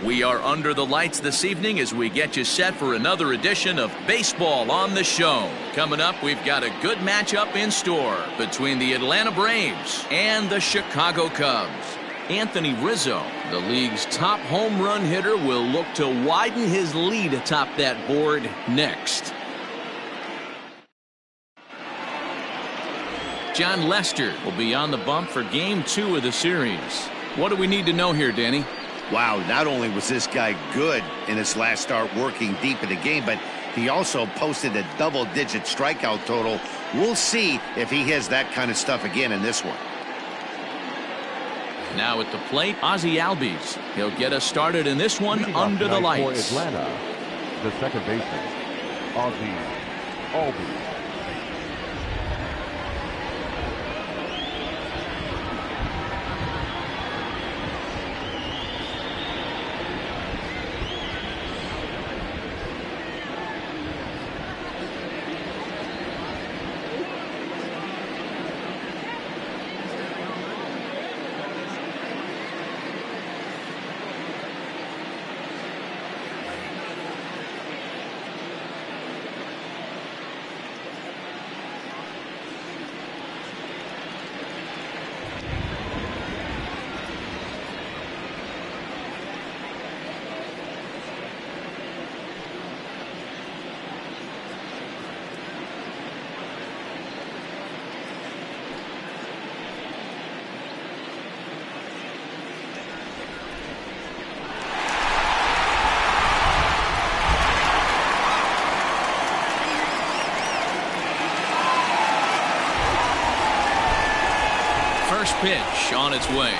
We are under the lights this evening as we get you set for another edition of Baseball on the Show. Coming up, we've got a good matchup in store between the Atlanta Braves and the Chicago Cubs. Anthony Rizzo, the league's top home run hitter, will look to widen his lead atop that board next. Jon Lester will be on the bump for Game 2 of the series. What do we need to know here, Danny? Wow, not only was this guy good in his last start working deep in the game, but he also posted a double-digit strikeout total. We'll see if he has that kind of stuff again in this one. Now at the plate, Ozzie Albies. He'll get us started in this one under the lights. For Atlanta, the second baseman, Ozzie Albies. Pitch on its way.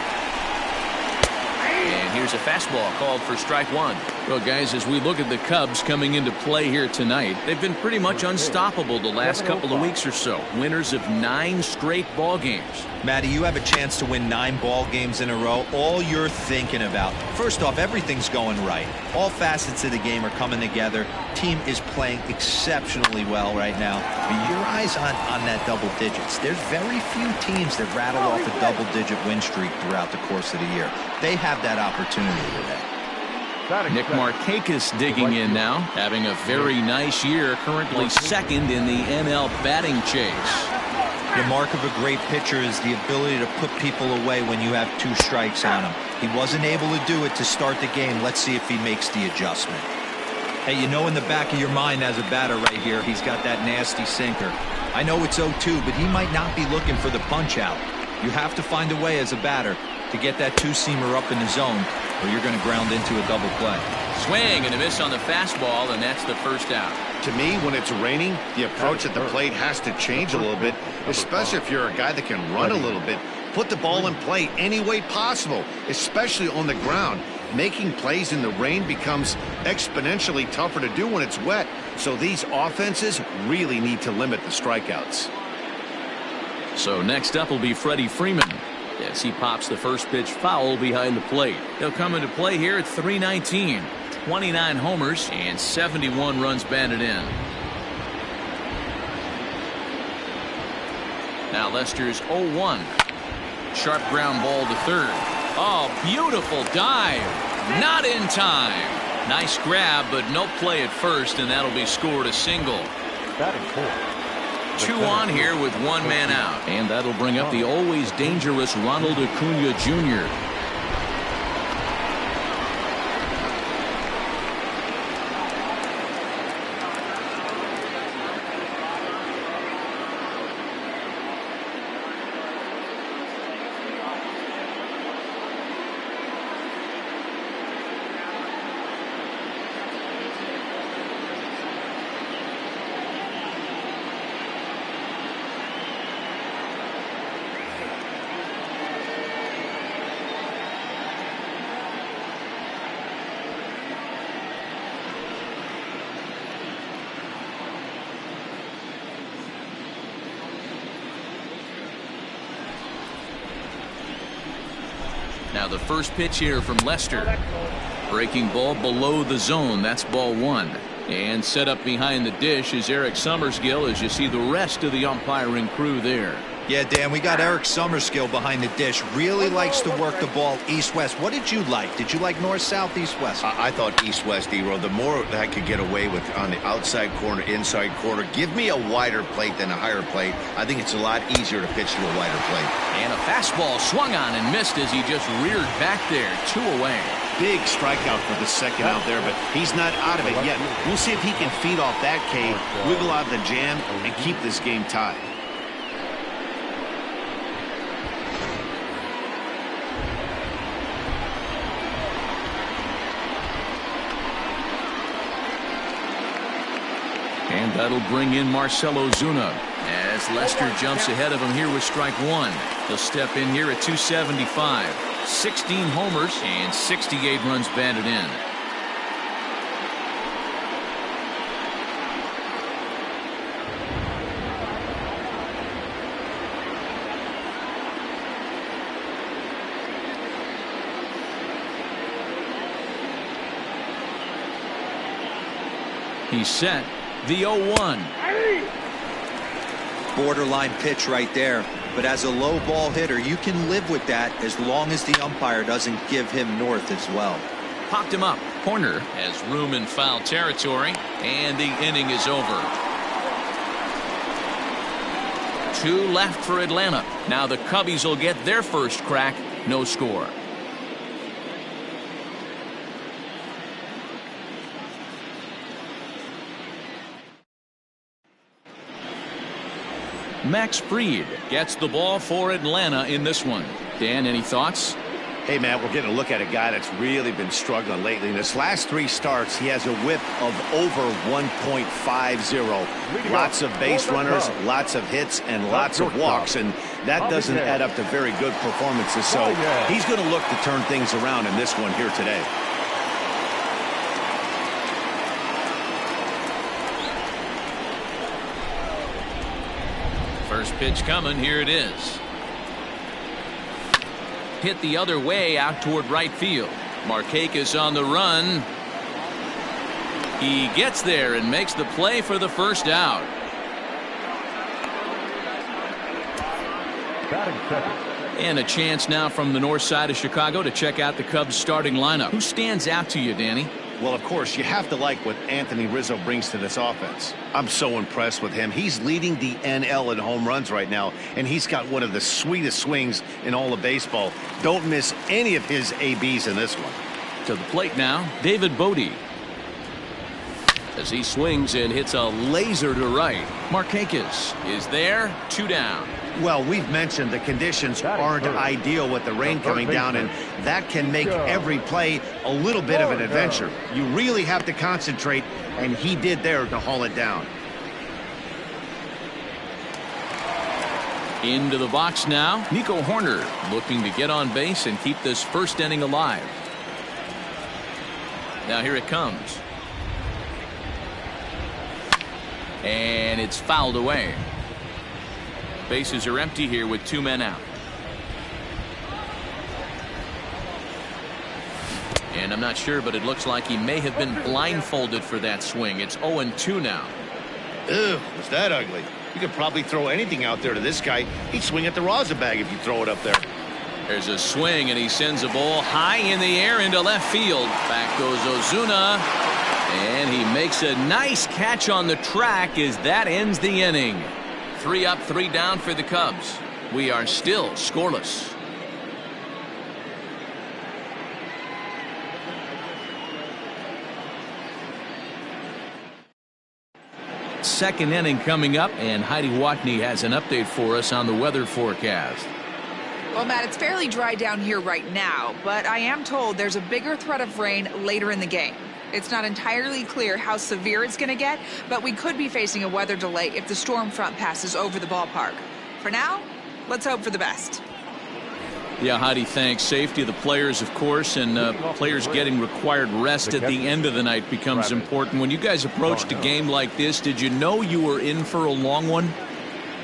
And here's a fastball called for strike one. Well, guys, as we look at the Cubs coming into play here tonight, they've been pretty much unstoppable the last couple of weeks or so. Winners of 9 straight ball games. Matty, you have a chance to win 9 ball games in a row. All you're thinking about, first off, everything's going right. All facets of the game are coming together. Team is playing exceptionally well right now. But your eyes on that double digits. There's very few teams that rattle off a double-digit win streak throughout the course of the year. They have that opportunity today. Nick Markakis digging in now, having a very nice year, currently second in the NL batting chase. The mark of a great pitcher is the ability to put people away when you have 2 strikes on him. He wasn't able to do it to start the game. Let's see if he makes the adjustment. Hey, you know in the back of your mind as a batter right here, he's got that nasty sinker. I know it's 0-2, but he might not be looking for the punch out. You have to find a way as a batter to get that 2-seamer up in the zone, or you're going to ground into a double play. Swing and a miss on the fastball, and that's the first out. To me, when it's raining, the approach at the plate has to change a little bit, especially if you're a guy that can run a little bit. Put the ball in play any way possible, especially on the ground. Making plays in the rain becomes exponentially tougher to do when it's wet, so these offenses really need to limit the strikeouts. So next up will be Freddie Freeman as he pops the first pitch foul behind the plate. He'll come into play here at .319, 29 homers and 71 runs batted in. Now Lester's 0-1. Sharp ground ball to third. Oh, beautiful dive. Not in time. Nice grab, but no play at first, and that'll be scored a single. Batting fourth. 2 on here with 1 man out. And that'll bring up the always dangerous Ronald Acuna Jr. Now the first pitch here from Lester. Breaking ball below the zone. That's ball 1. And set up behind the dish is Eric Summersgill as you see the rest of the umpiring crew there. Yeah, Dan, we got Eric Summerskill behind the dish. Really likes to work the ball east-west. What did you like? Did you like north-south, east-west? I thought east-west, D-Row. The more that I could get away with on the outside corner, inside corner, give me a wider plate than a higher plate. I think it's a lot easier to pitch to a wider plate. And a fastball swung on and missed as he just reared back there. 2 away. Big strikeout for the second out there, but he's not out of it yet. We'll see if he can feed off that K, wiggle out of the jam, and keep this game tied. And that'll bring in Marcell Ozuna as Lester jumps ahead of him here with strike 1. He'll step in here at 275. 16 homers and 68 runs batted in. He's set. The 0-1. Borderline pitch right there. But as a low ball hitter, you can live with that as long as the umpire doesn't give him north as well. Popped him up. Corner has room in foul territory, and the inning is over. 2 left for Atlanta. Now the Cubbies will get their first crack. No score. Max Fried gets the ball for Atlanta in this one. Dan, any thoughts? Hey, man, we're getting a look at a guy that's really been struggling lately. In his last 3 starts, he has a whip of over 1.50. Lots of base runners, lots of hits, and lots of walks, and that doesn't add up to very good performances. So he's going to look to turn things around in this one here today. First pitch coming. Here it is. Hit the other way out toward right field. Markakis on the run. He gets there and makes the play for the first out. And a chance now from the north side of Chicago to check out the Cubs starting lineup. Who stands out to you, Danny? Well, of course, you have to like what Anthony Rizzo brings to this offense. I'm so impressed with him. He's leading the NL in home runs right now, and he's got one of the sweetest swings in all of baseball. Don't miss any of his ABs in this one. To the plate now, David Bodie. As he swings and hits a laser to right. Markakis is there. 2 down. Well, we've mentioned the conditions aren't ideal with the rain coming down, and that can make every play a little bit of an adventure. You really have to concentrate, and he did there to haul it down. Into the box now, Nico Hoerner looking to get on base and keep this first inning alive. Now here it comes. And it's fouled away. Bases are empty here with 2 men out. And I'm not sure, but it looks like he may have been blindfolded for that swing. It's 0-2 now. Ew, was that ugly? You could probably throw anything out there to this guy. He'd swing at the rosin bag if you throw it up there. There's a swing, and he sends a ball high in the air into left field. Back goes Ozuna. And he makes a nice catch on the track as that ends the inning. 3 up, 3 down for the Cubs. We are still scoreless. Second inning coming up, and Heidi Watney has an update for us on the weather forecast. Well, Matt, it's fairly dry down here right now, but I am told there's a bigger threat of rain later in the game. It's not entirely clear how severe it's going to get, but we could be facing a weather delay if the storm front passes over the ballpark. For now, let's hope for the best. Yeah, Heidi, thanks. Safety of the players, of course, and players getting required rest at the end of the night becomes important. When you guys approached a game like this, did you know you were in for a long one?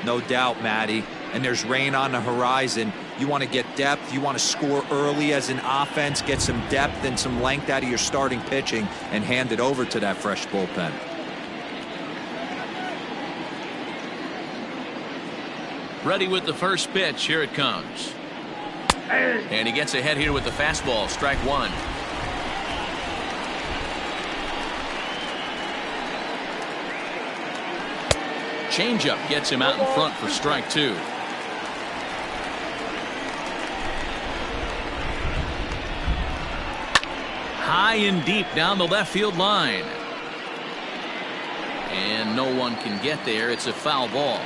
No doubt, Matty. And there's rain on the horizon. You want to get depth. You want to score early as an offense, get some depth and some length out of your starting pitching, and hand it over to that fresh bullpen. Ready with the first pitch. Here it comes. And he gets ahead here with the fastball. Strike one. Changeup gets him out in front for strike two. High and deep down the left field line. And no one can get there. It's a foul ball.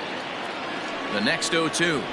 The next 0-2.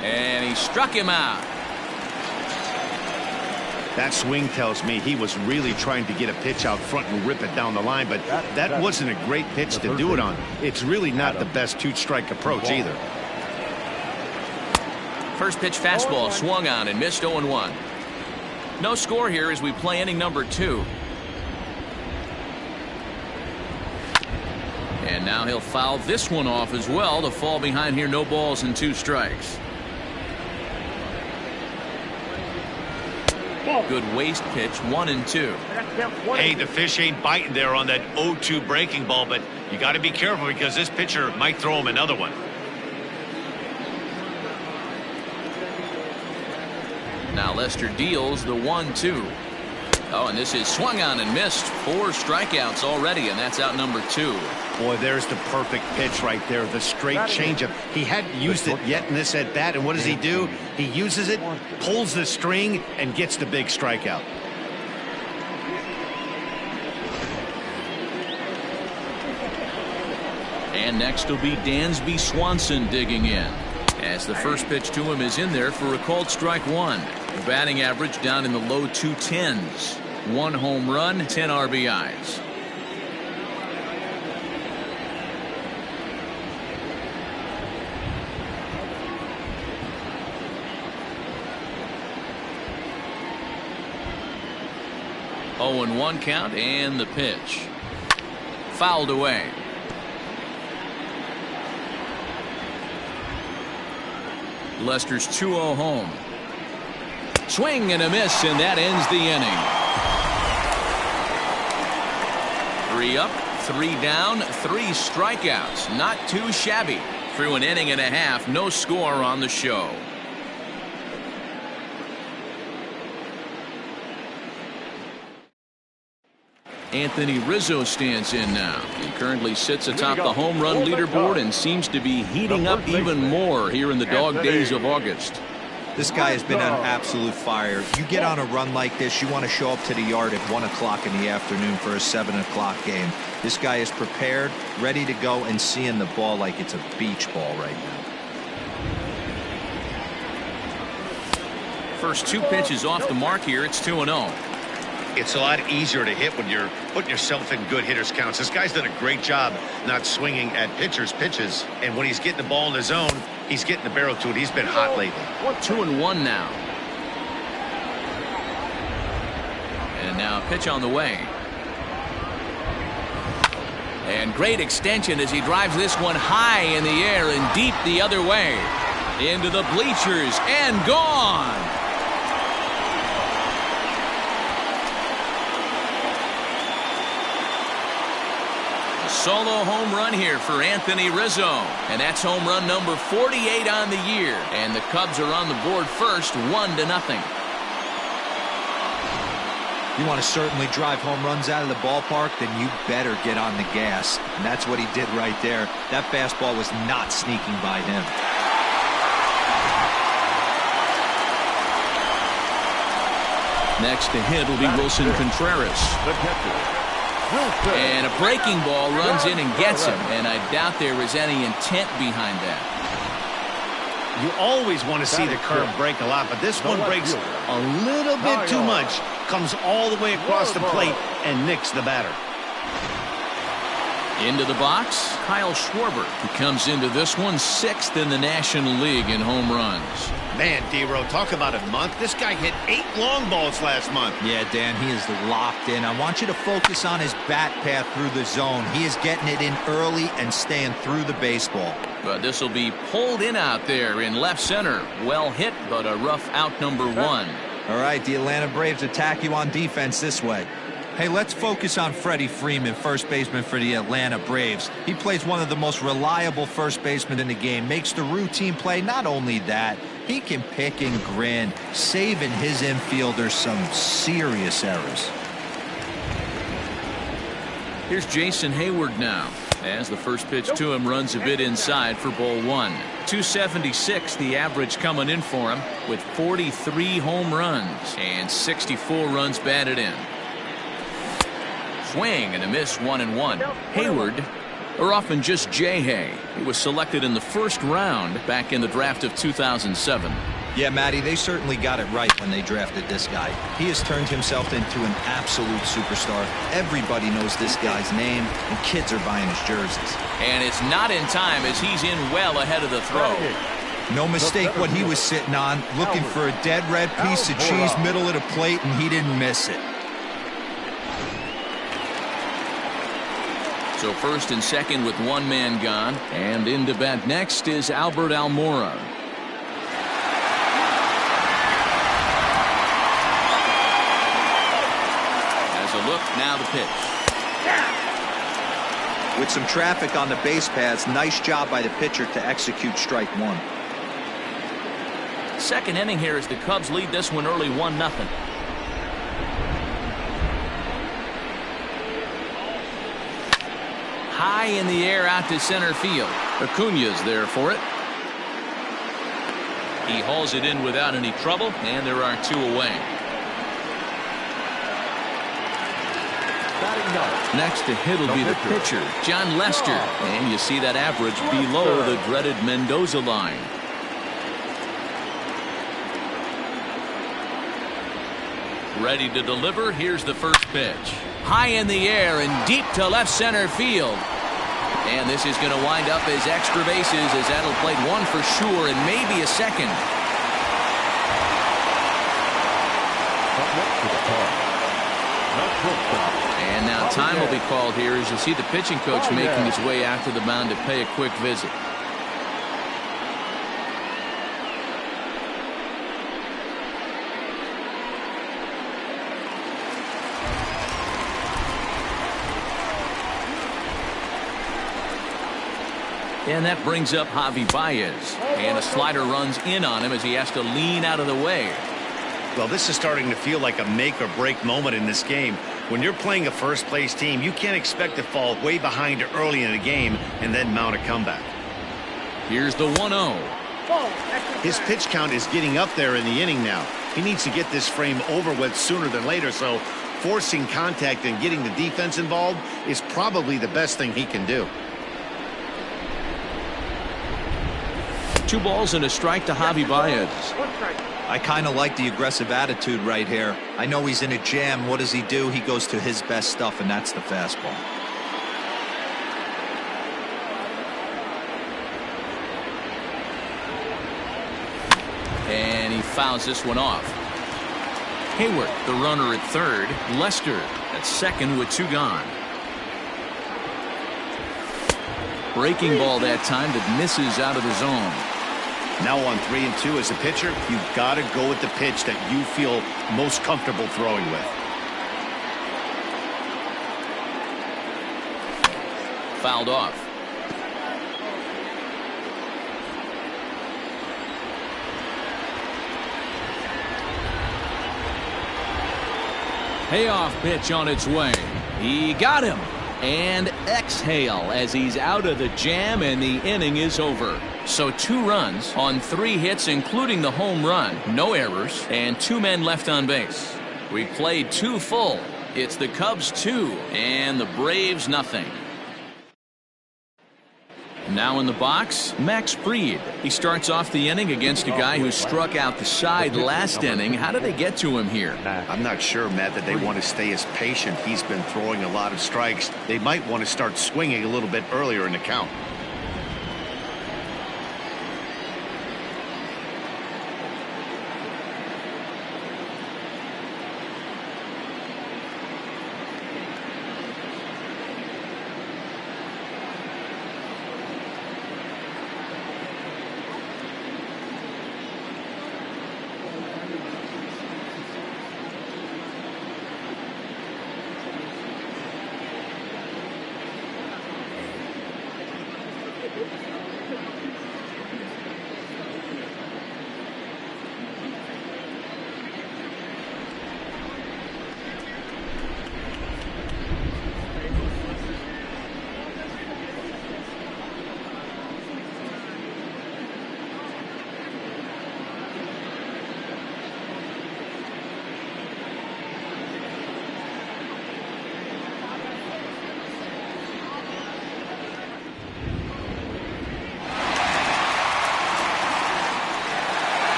And he struck him out. That swing tells me he was really trying to get a pitch out front and rip it down the line, but that wasn't a great pitch to do it on. It's really not the best two-strike approach either. First pitch fastball swung on and missed 0-1. No score here as we play inning number 2. And now he'll foul this one off as well to fall behind here. No balls and 2 strikes. Good waste pitch, 1-2. Hey, the fish ain't biting there on that 0-2 breaking ball, but you got to be careful because this pitcher might throw him another one. Now Lester deals the 1-2. Oh, and this is swung on and missed. 4 strikeouts already, and that's out number 2. Boy, there's the perfect pitch right there. The straight changeup. He hadn't used it yet in this at bat, and what does he do? He uses it, pulls the string, and gets the big strikeout. And next will be Dansby Swanson digging in, as the first pitch to him is in there for a called strike one. The batting average down in the low 210s. 1 home run, 10 RBIs. Oh, and 1 count, and the pitch fouled away. Lester's 2-0 home. Swing and a miss, and that ends the inning. 3 up, 3 down, 3 strikeouts. Not too shabby. Through an inning and a half, no score on the show. Anthony Rizzo stands in now. He currently sits atop the home run leaderboard and seems to be heating up even more here in the dog days of August. This guy has been on absolute fire. You get on a run like this, you want to show up to the yard at 1 o'clock in the afternoon for a 7 o'clock game. This guy is prepared, ready to go, and seeing the ball like it's a beach ball right now. First 2 pitches off the mark here. It's 2-0. It's a lot easier to hit when you're putting yourself in good hitters counts. This guy's done a great job not swinging at pitchers' pitches, and when he's getting the ball in his zone, he's getting the barrel to it. He's been hot lately. 2-1 now. And now a pitch on the way. And great extension as he drives this one high in the air and deep the other way. Into the bleachers and gone. A solo home run here for Anthony Rizzo. And that's home run number 48 on the year. And the Cubs are on the board first, 1-0. You want to certainly drive home runs out of the ballpark, then you better get on the gas. And that's what he did right there. That fastball was not sneaking by him. Next to hit will be Wilson Contreras. And a breaking ball runs in and gets him. And I doubt there was any intent behind that. You always want to see the curve break a lot, but this one breaks a little bit too much. Comes all the way across the plate and nicks the batter. Into the box, Kyle Schwarber, who comes into this one 6th in the National League in home runs. Man, D-Row, talk about a month. This guy hit 8 long balls last month. Yeah, Dan, he is locked in. I want you to focus on his bat path through the zone. He is getting it in early and staying through the baseball. But this will be pulled in out there in left center. Well hit, but a rough out number 1. All right, the Atlanta Braves attack you on defense this way. Hey, let's focus on Freddie Freeman, first baseman for the Atlanta Braves. He plays one of the most reliable first basemen in the game, makes the routine play. Not only that, he can pick and grin, saving his infielders some serious errors. Here's Jason Hayward now, as the first pitch to him runs a bit inside for ball 1. 276 the average coming in for him, with 43 home runs and 64 runs batted in. Swing and a miss, 1-1. Hayward, or often just J-Hay. He was selected in the first round back in the draft of 2007. Yeah, Matty, they certainly got it right when they drafted this guy. He has turned himself into an absolute superstar. Everybody knows this guy's name, and kids are buying his jerseys. And it's not in time as he's in well ahead of the throw. No mistake what he was sitting on, looking for a dead red piece of cheese middle of the plate, and he didn't miss it. So first and second with one man gone, and in to bat next is Albert Almora. As a look, now the pitch. With some traffic on the base paths, nice job by the pitcher to execute strike 1. Second inning here as the Cubs lead this one early 1-0. High in the air out to center field. Acuña's there for it. He hauls it in without any trouble, and there are 2 away. Next to hit will be the pitcher, John Lester. And you see that average below the dreaded Mendoza line. Ready to deliver. Here's the first pitch. High in the air and deep to left center field. And this is going to wind up as extra bases as that'll play 1 for sure and maybe a second. And now time will be called here as you see the pitching coach making his way out to the mound to pay a quick visit. And that brings up Javi Baez. And a slider runs in on him as he has to lean out of the way. Well, this is starting to feel like a make or break moment in this game. When you're playing a first place team, you can't expect to fall way behind early in the game and then mount a comeback. Here's the 1-0. His pitch count is getting up there in the inning now. He needs to get this frame over with sooner than later, so forcing contact and getting the defense involved is probably the best thing he can do. 2 balls and a strike to Javi Baez. I kind of like the aggressive attitude right here. I know he's in a jam. What does he do? He goes to his best stuff, and that's the fastball. And he fouls this one off. Hayward, the runner at third. Lester at second with 2 gone. breaking ball that time that misses out of the zone. Now on 3 and 2 as a pitcher, you've got to go with the pitch that you feel most comfortable throwing with. Fouled off. Payoff pitch on its way. He got him. And exhale as he's out of the jam, and the inning is over. So 2 runs on 3 hits, including the home run. No errors, and 2 men left on base. We played 2 full. It's the Cubs 2 and the Braves nothing. Now in the box, Max Fried. He starts off the inning against a guy who struck out the side last inning. How did they get to him here? I'm not sure, Matt, that they want to stay as patient. He's been throwing a lot of strikes. They might want to start swinging a little bit earlier in the count.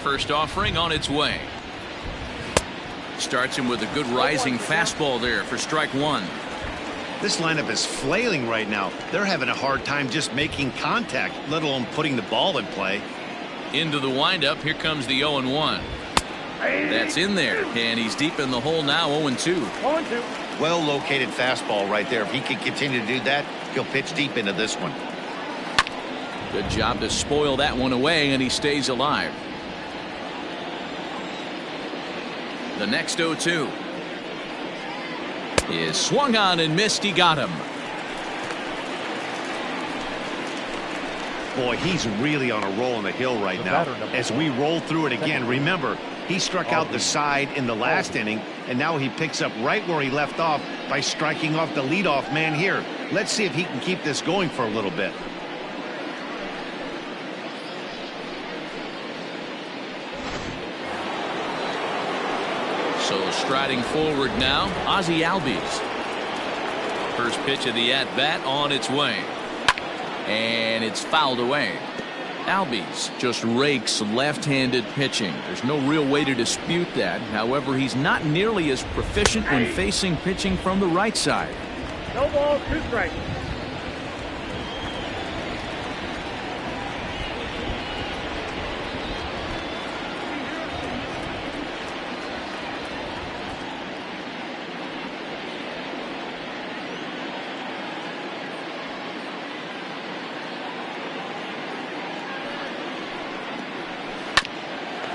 First offering on its way. Starts him with a good rising fastball there for strike 1. This lineup is flailing right now. They're having a hard time just making contact, let alone putting the ball in play. Into the windup. Here comes the 0-1. That's in there, and he's deep in the hole now. 0-2. Well located fastball right there. If he can continue to do that, he'll pitch deep into this one. Good job to spoil that one away, and he stays alive. The next 0-2 is swung on and missed. He got him. Boy, he's really on a roll on the hill right now. As we roll through it again, remember, he struck out the side in the last inning, and now he picks up right where he left off by striking off the leadoff man here. Let's see if he can keep this going for a little bit. So striding forward now, Ozzie Albies. First pitch of the at-bat on its way. And it's fouled away. Albies just rakes left-handed pitching. There's no real way to dispute that. However, he's not nearly as proficient when facing pitching from the right side. No ball, 2 strikes.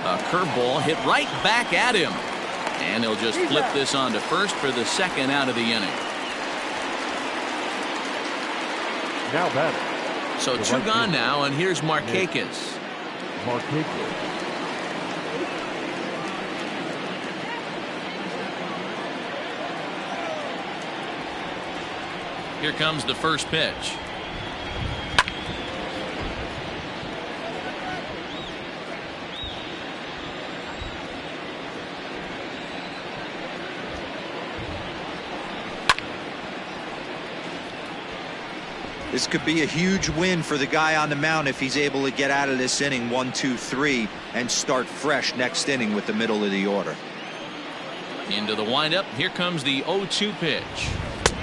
A curveball hit right back at him. And he'll just flip this on to first for the second out of the inning. Now batting. So two gone now, and here's Markakis. Markakis. Here comes the first pitch. This could be a huge win for the guy on the mound if he's able to get out of this inning 1, 2, 3 and start fresh next inning with the middle of the order. Into the windup. Here comes the 0-2 pitch.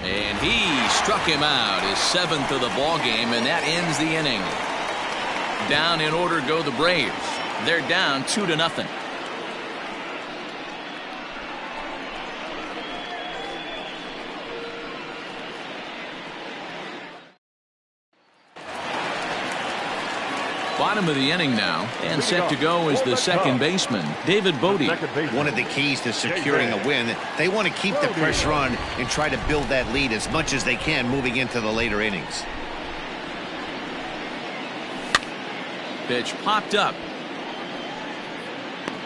And he struck him out, his 7th of the ball game, and that ends the inning. Down in order go the Braves. They're down 2-0. Bottom of the inning now, and set to go is the second baseman, David Bodie. One of the keys to securing a win, they want to keep the pressure on and try to build that lead as much as they can moving into the later innings. Pitch popped up.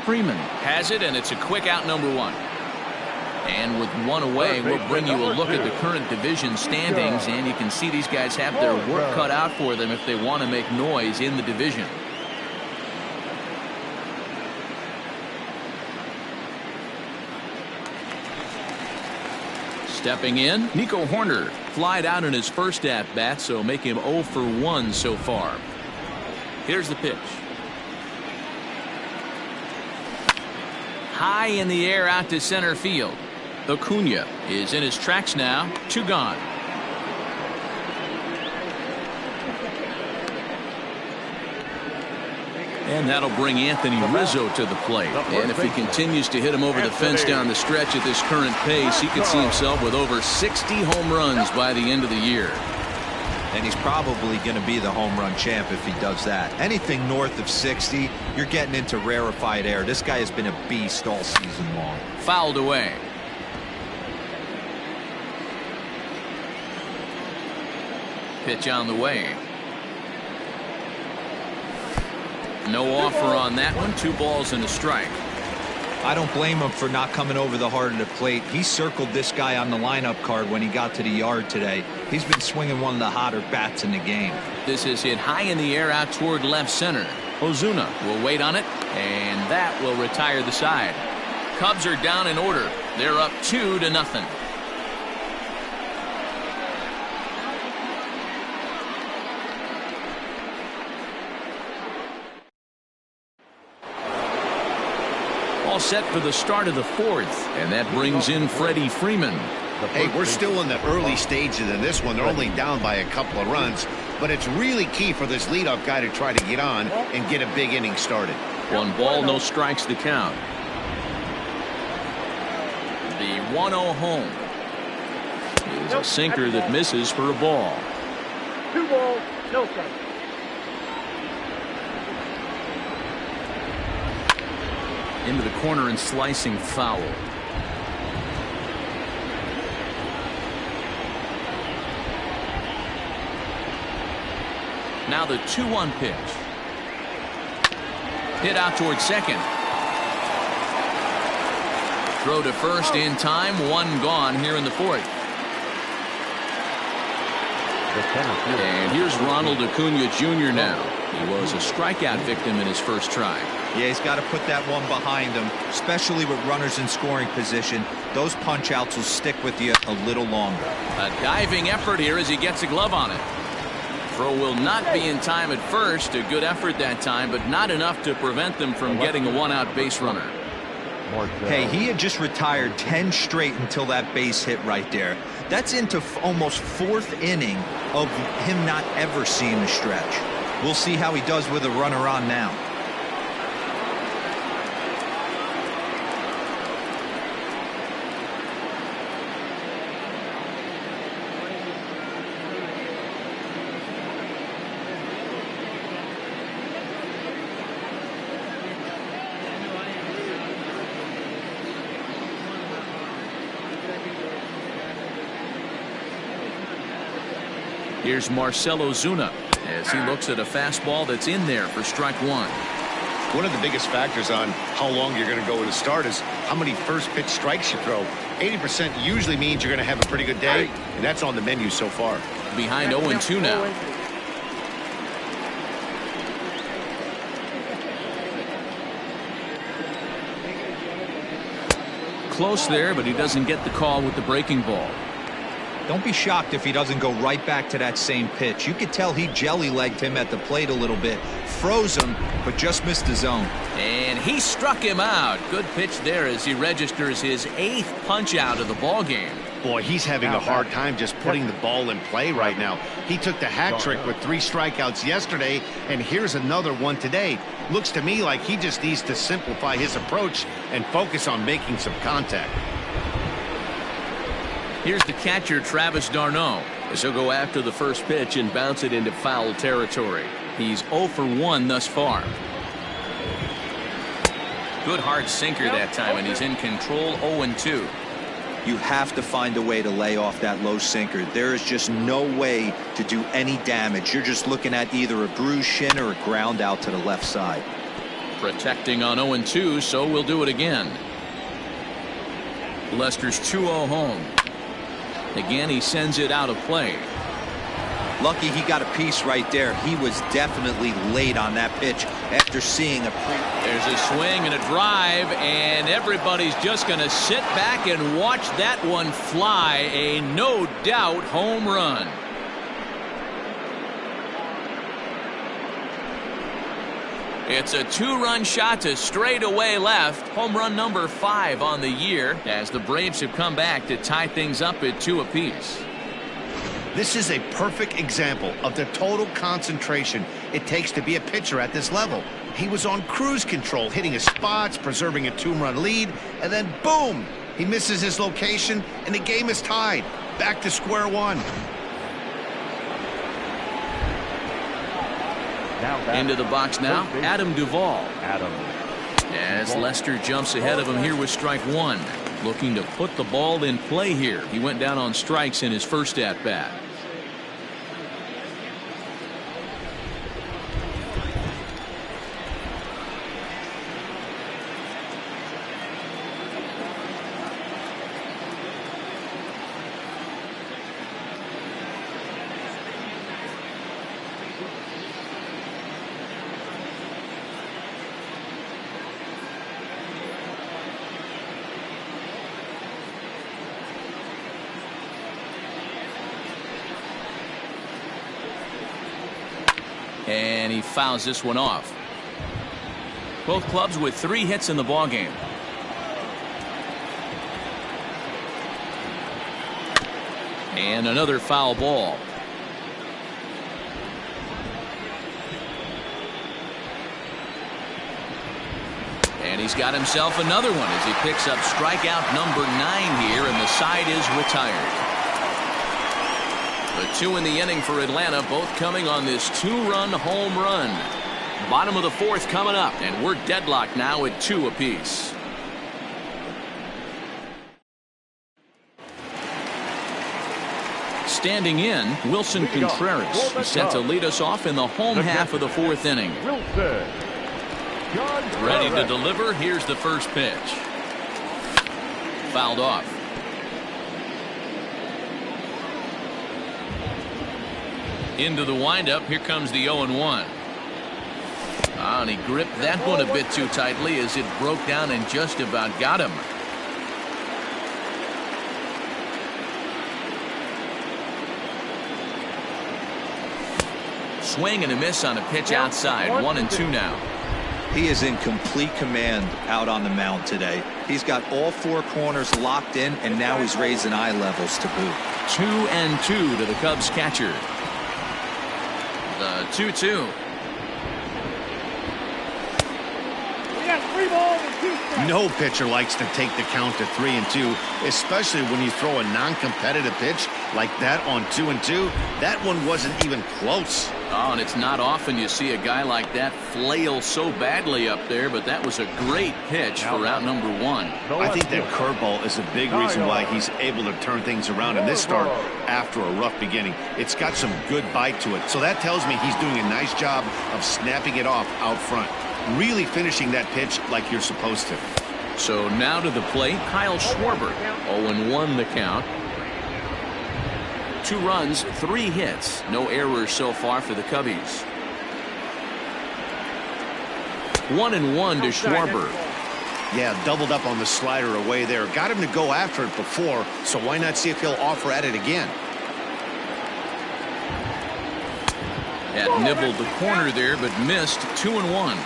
Freeman has it, and it's a quick out, number 1. And with one away, we'll bring you a look at the current division standings, and you can see these guys have their work cut out for them if they want to make noise in the division. Stepping in, Nico Hoerner flied out in his first at-bat, so make him 0 for 1 so far. Here's the pitch. High in the air out to center field. Acuna is in his tracks now. 2 gone. And that'll bring Anthony Rizzo to the plate. And if he continues to hit him over the fence down the stretch at this current pace, he could see himself with over 60 home runs by the end of the year. And he's probably going to be the home run champ if he does that. Anything north of 60, you're getting into rarefied air. This guy has been a beast all season long. Fouled away. Pitch on the way. No offer on that one. 2 balls and a strike. I don't blame him for not coming over the heart of the plate. He circled this guy on the lineup card when he got to the yard today. He's been swinging one of the hotter bats in the game. This is hit high in the air out toward left center. Ozuna will wait on it, and that will retire the side. Cubs are down in order. They're up 2-0. All set for the start of the 4th, and that brings in Freddie Freeman. Hey, we're still in the early stages in this one. They're only down by a couple of runs, but it's really key for this leadoff guy to try to get on and get a big inning started. 1 ball, no strikes the count. The 1-0 home is a sinker that misses for a ball. 2 balls, no strikes. Into the corner and slicing foul. Now the 2-1 pitch. Hit out towards second. Throw to first in time. 1 gone here in the 4th. And here's Ronald Acuna Jr. now. He was a strikeout victim in his first try. Yeah, he's got to put that one behind him, especially with runners in scoring position. Those punch outs will stick with you a little longer. A diving effort here as he gets a glove on it. Throw will not be in time at first. A good effort that time, but not enough to prevent them from getting a 1-out base runner. Hey, he had just retired 10 straight until that base hit right there. That's into almost 4th inning of him not ever seeing the stretch. We'll see how he does with a runner on now. Here's Marcell Ozuna as he looks at a fastball that's in there for strike one. One of the biggest factors on how long you're going to go with a start is how many first pitch strikes you throw. 80% usually means you're going to have a pretty good day, and that's on the menu so far. Behind 0-2 now. Close there, but he doesn't get the call with the breaking ball. Don't be shocked if he doesn't go right back to that same pitch. You could tell he jelly-legged him at the plate a little bit. Froze him, but just missed the zone. And he struck him out. Good pitch there as he registers his 8th punch out of the ball game. Boy, he's having a hard time just putting the ball in play right now. He took the hat trick with 3 strikeouts yesterday, and here's another one today. Looks to me like he just needs to simplify his approach and focus on making some contact. Here's the catcher, Travis d'Arnaud, as he'll go after the first pitch and bounce it into foul territory. He's 0 for 1 thus far. Good hard sinker that time, and he's in control. 0-2. You have to find a way to lay off that low sinker. There is just no way to do any damage. You're just looking at either a bruised shin or a ground out to the left side. Protecting on 0-2, so we'll do it again. Lester's 2-0 home. Again, he sends it out of play. Lucky he got a piece right there. He was definitely late on that pitch after seeing a There's a swing and a drive, and everybody's just going to sit back and watch that one fly. A no doubt home run. It's a 2-run shot to straightaway left. Home run number 5 on the year as the Braves have come back to tie things up at 2 apiece. This is a perfect example of the total concentration it takes to be a pitcher at this level. He was on cruise control, hitting his spots, preserving a 2-run lead, and then boom, he misses his location, and the game is tied. Back to square one. Into the box now, Adam Duvall. As Lester jumps ahead of him here with strike one. Looking to put the ball in play here. He went down on strikes in his first at-bat. And he fouls this one off. Both clubs with 3 hits in the ballgame. And another foul ball. And he's got himself another one as he picks up strikeout number 9 here, and the side is retired. The 2 in the inning for Atlanta, both coming on this 2-run home run. Bottom of the 4th coming up, and we're deadlocked now at 2 apiece. Standing in, Wilson Contreras. He's set to lead us off in the home half of the 4th inning. Ready to deliver. Here's the first pitch. Fouled off. Into the windup. Here comes the 0-1. And he gripped that one a bit too tightly as it broke down and just about got him. Swing and a miss on a pitch outside. 1-2 now. He is in complete command out on the mound today. He's got all 4 corners locked in, and now he's raising eye levels to boot. 2-2 to the Cubs catcher. The 2-2. 3 balls and 2 strikes. No pitcher likes to take the count to 3-2, especially when you throw a non-competitive pitch like that on 2-2. That one wasn't even close. Oh, and it's not often you see a guy like that flail so badly up there, but that was a great pitch for out number 1. I think that curveball is a big reason why he's able to turn things around in this start after a rough beginning. It's got some good bite to it, so that tells me he's doing a nice job of snapping it off out front. Really finishing that pitch like you're supposed to. So now to the plate, Kyle Schwarber. 0-1 the count. 2 runs, 3 hits. No errors so far for the Cubbies. 1-1 to Schwarber. Yeah, doubled up on the slider away there. Got him to go after it before, so why not see if he'll offer at it again? That nibbled the corner there, but missed. 2-1.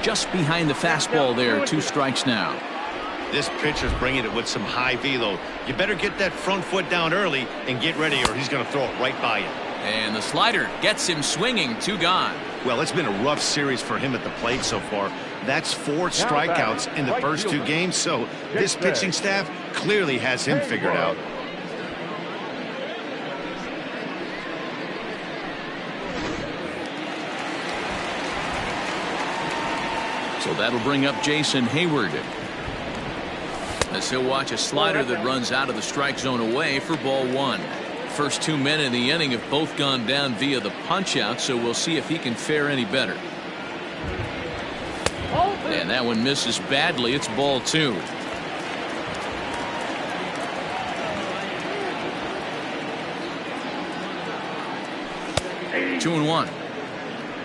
Just behind the fastball there. 2 strikes now. This pitcher's bringing it with some high velo. You better get that front foot down early and get ready, or he's going to throw it right by you. And the slider gets him swinging. 2 gone. Well, it's been a rough series for him at the plate so far. That's 4 strikeouts in the first 2 games, so this pitching staff clearly has him figured out. So that'll bring up Jason Hayward, as he'll watch a slider that runs out of the strike zone away for ball 1. First 2 men in the inning have both gone down via the punch out, so we'll see if he can fare any better. And that one misses badly. It's ball 2. Two and 1.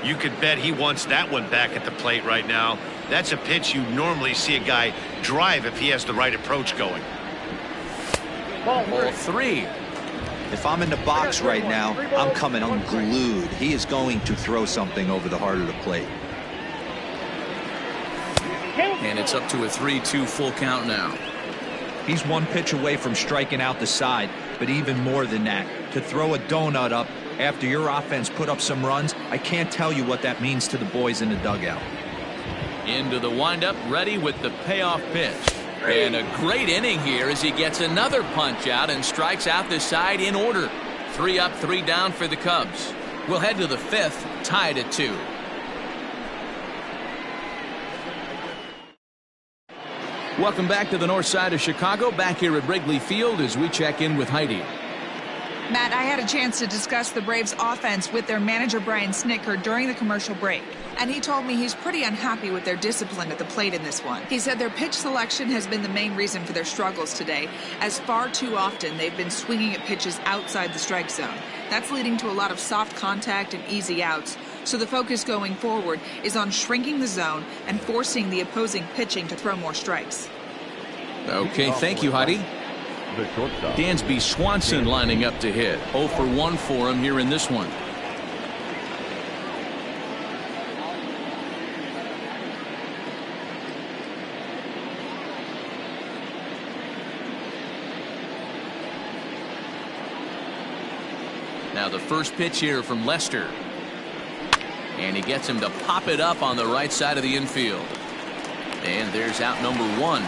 You could bet he wants that one back at the plate right now. That's a pitch you normally see a guy drive if he has the right approach going. Ball 3. If I'm in the box right now, I'm coming unglued. He is going to throw something over the heart of the plate. And it's up to a 3-2 full count now. He's 1 pitch away from striking out the side, but even more than that, to throw a donut up after your offense put up some runs, I can't tell you what that means to the boys in the dugout. Into the windup, ready with the payoff pitch. And a great inning here as he gets another punch out and strikes out the side in order. 3 up, 3 down for the Cubs. We'll head to the 5th, tied at 2. Welcome back to the north side of Chicago, back here at Wrigley Field as we check in with Heidi. Matt, I had a chance to discuss the Braves' offense with their manager Brian Snitker during the commercial break, and he told me he's pretty unhappy with their discipline at the plate in this one. He said their pitch selection has been the main reason for their struggles today, as far too often they've been swinging at pitches outside the strike zone. That's leading to a lot of soft contact and easy outs, so the focus going forward is on shrinking the zone and forcing the opposing pitching to throw more strikes. Okay, thank you, Heidi. The shortstop. Dansby Swanson lining up to hit. 0 for 1 for him here in this one. Now the first pitch here from Lester. And he gets him to pop it up on the right side of the infield. And there's out number 1.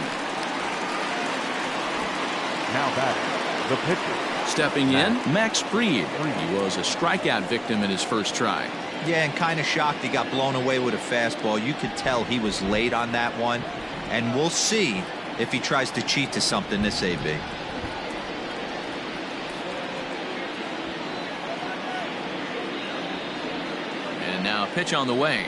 Now back, the pitcher. Stepping in, Max Fried. He was a strikeout victim in his first try. Yeah, and kind of shocked he got blown away with a fastball. You could tell he was late on that one. And we'll see if he tries to cheat to something this AB. And now a pitch on the way.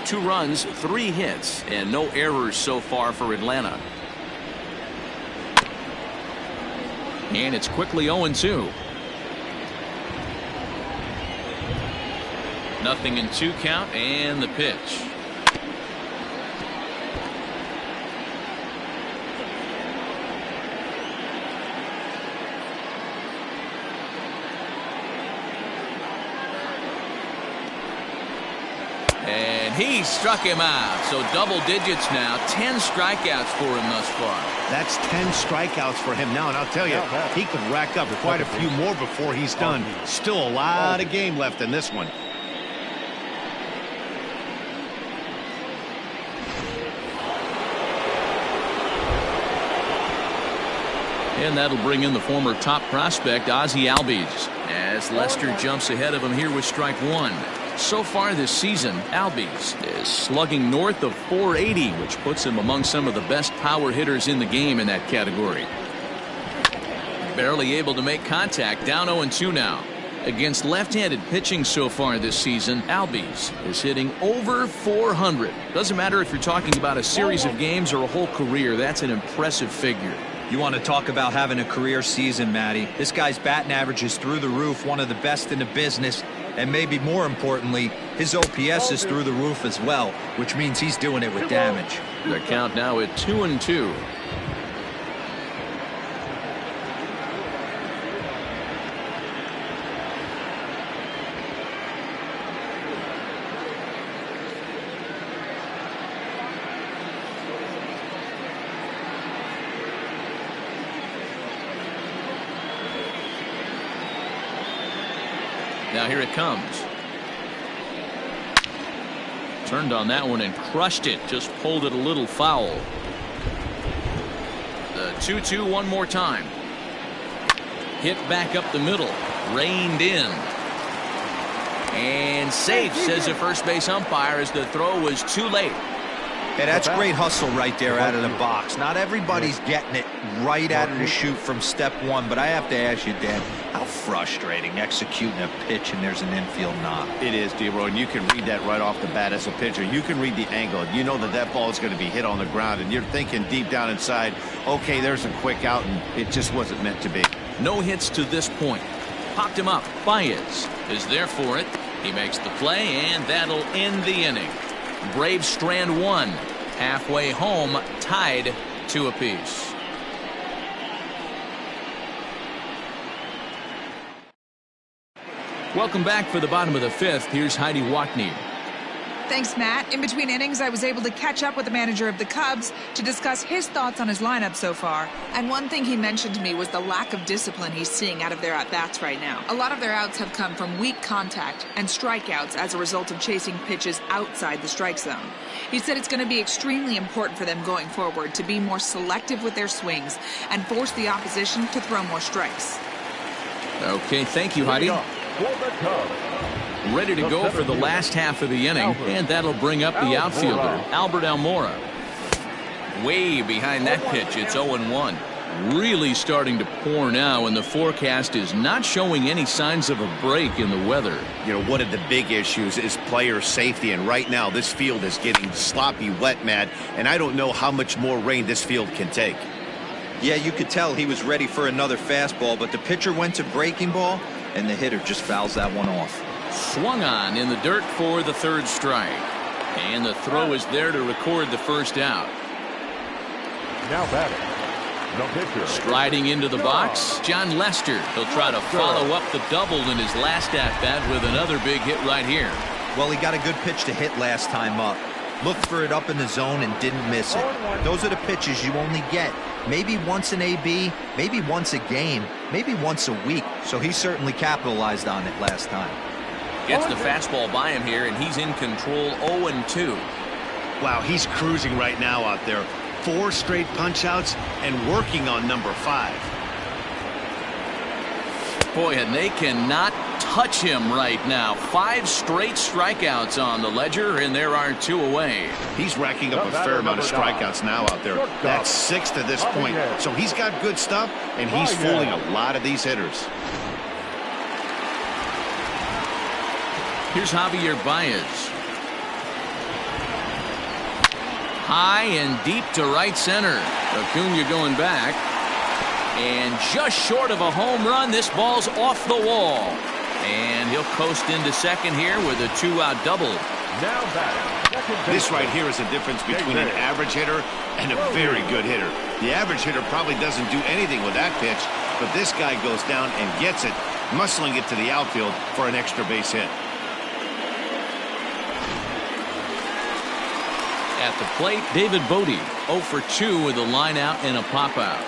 Two runs, 3 hits, and no errors so far for Atlanta. And it's quickly 0-2. Nothing in 2 count, and the pitch. And he struck him out. So double digits now, 10 strikeouts for him thus far. That's 10 strikeouts for him now, and I'll tell you, he could rack up quite a few more before he's done. Still a lot of game left in this one. And that'll bring in the former top prospect, Ozzie Albies, as Lester jumps ahead of him here with strike one. So far this season, Albies is slugging north of .480, which puts him among some of the best power hitters in the game in that category. Barely able to make contact, down 0-2 now. Against left-handed pitching so far this season, Albies is hitting over .400. Doesn't matter if you're talking about a series of games or a whole career, that's an impressive figure. You want to talk about having a career season, Matty. This guy's batting average is through the roof, one of the best in the business, and maybe more importantly, his OPS is through the roof as well, which means he's doing it with damage. The count now at 2-2. Now here it comes. Turned on that one and crushed it. Just pulled it a little foul. The 2-2 one more time. Hit back up the middle. Reined in. And safe, says the first base umpire, as the throw was too late. Hey, that's great hustle right there out of the box. Not everybody's getting it right out of the chute from step one, but I have to ask you, Dan, how frustrating executing a pitch and there's an infield knock. It is, D-Roy, and you can read that right off the bat as a pitcher. You can read the angle. You know that that ball is going to be hit on the ground, and you're thinking deep down inside, okay, there's a quick out, and it just wasn't meant to be. No hits to this point. Popped him up. Baez is there for it. He makes the play, and that'll end the inning. Braves strand one. Halfway home, tied 2 apiece. Welcome back for the bottom of the 5th. Here's Heidi Watney. Thanks, Matt. In between innings, I was able to catch up with the manager of the Cubs to discuss his thoughts on his lineup so far. And one thing he mentioned to me was the lack of discipline he's seeing out of their at-bats right now. A lot of their outs have come from weak contact and strikeouts as a result of chasing pitches outside the strike zone. He said it's going to be extremely important for them going forward to be more selective with their swings and force the opposition to throw more strikes. Okay, thank you, Heidi. Ready to go for the last half of the inning, and that'll bring up the outfielder, Albert Almora. Way behind that pitch, it's 0-1. Really starting to pour now, and the forecast is not showing any signs of a break in the weather. You know, one of the big issues is player safety, and right now this field is getting sloppy wet, Matt, and I don't know how much more rain this field can take. Yeah, you could tell he was ready for another fastball, but the pitcher went to breaking ball, and the hitter just fouls that one off. Swung on in the dirt for the 3rd strike. And the throw is there to record the first out. Now batting, the pitcher. Striding into the box, John Lester. He'll try to follow up the double in his last at-bat with another big hit right here. Well, he got a good pitch to hit last time up. Looked for it up in the zone and didn't miss it. Those are the pitches you only get maybe once an AB, maybe once a game, maybe once a week. So he certainly capitalized on it last time. Gets the fastball by him here, and he's in control. 0-2. Wow, he's cruising right now out there. 4 straight punch-outs and working on number 5. Boy, and they cannot touch him right now. 5 straight strikeouts on the ledger, and there are 2 away. He's racking up a fair amount of strikeouts now out there. That's 6 to this point. So he's got good stuff, and he's fooling a lot of these hitters. Here's Javier Baez. High and deep to right center. Acuna going back. And just short of a home run, this ball's off the wall. And he'll coast into second here with a 2-out double. Now batting. This right here is the difference between an average hitter and a very good hitter. The average hitter probably doesn't do anything with that pitch, but this guy goes down and gets it, muscling it to the outfield for an extra base hit. At the plate, David Bodie, 0 for 2 with a line out and a pop out.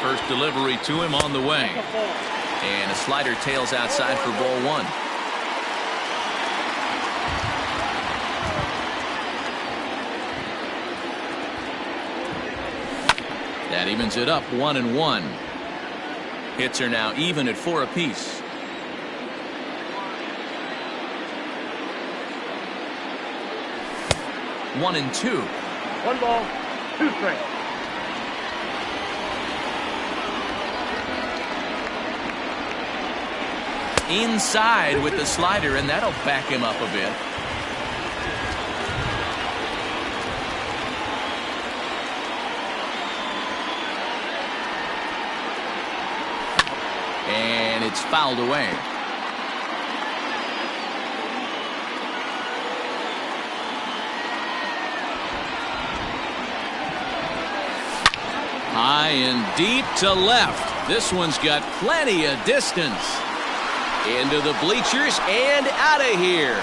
First delivery to him on the way. And a slider tails outside for ball 1. That evens it up 1-1. Hits are now even at 4 apiece. One and two. 1 ball, 2 strikes. Inside with the slider, and that'll back him up a bit. And it's fouled away. High and deep to left. This one's got plenty of distance. Into the bleachers and out of here.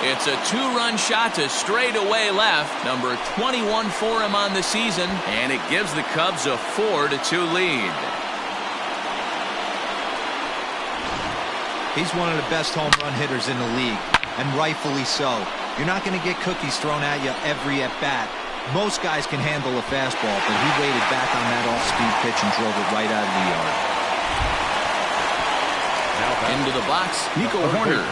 It's a 2-run shot to straightaway left. Number 21 for him on the season. And it gives the Cubs a 4-2 lead. He's one of the best home run hitters in the league, and rightfully so. You're not going to get cookies thrown at you every at-bat. Most guys can handle a fastball, but he waited back on that off-speed pitch and drove it right out of the yard. Into the box, Nico Horner.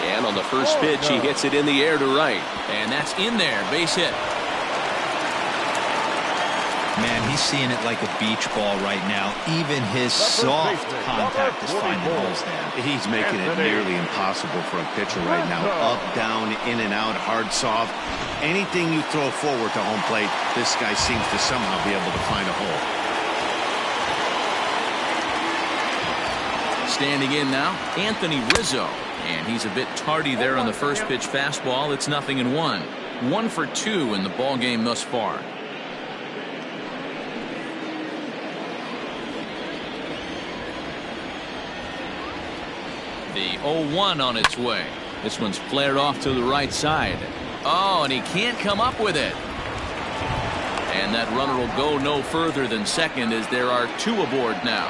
And on the first pitch, he hits it in the air to right. And that's in there, base hit. Man, he's seeing it like a beach ball right now. Even his soft contact is finding holes there. He's making it nearly impossible for a pitcher right now. Up, down, in and out, hard, soft. Anything you throw forward to home plate, this guy seems to somehow be able to find a hole. Standing in now, Anthony Rizzo. And he's a bit tardy there on the first pitch fastball. It's 0-1. 1 for 2 in the ball game thus far. The 0-1 on its way. This one's flared off to the right side. Oh, and he can't come up with it. And that runner will go no further than second as there are 2 aboard now.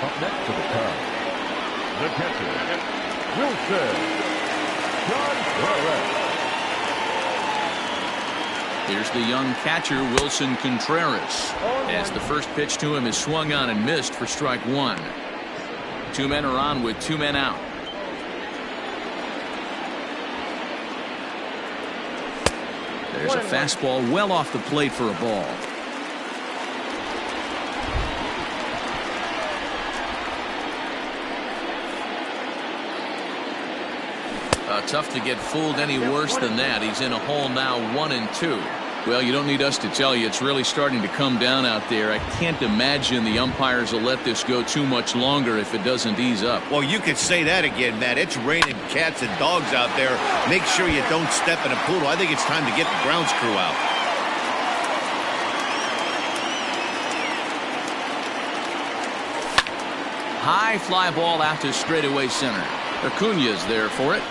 Up next to the Cubs, the catcher, Wilson Contreras. Here's the young catcher, Wilson Contreras, as the first pitch to him is swung on and missed for strike 1. 2 men are on with 2 men out. There's a fastball well off the plate for a ball. Tough to get fooled any worse than that. He's in a hole now, 1-2. Well, you don't need us to tell you it's really starting to come down out there. I can't imagine the umpires will let this go too much longer if it doesn't ease up. Well, you could say that again, Matt. It's raining cats and dogs out there. Make sure you don't step in a poodle. I think it's time to get the grounds crew out. High fly ball out to straightaway center. Acuna's there for it.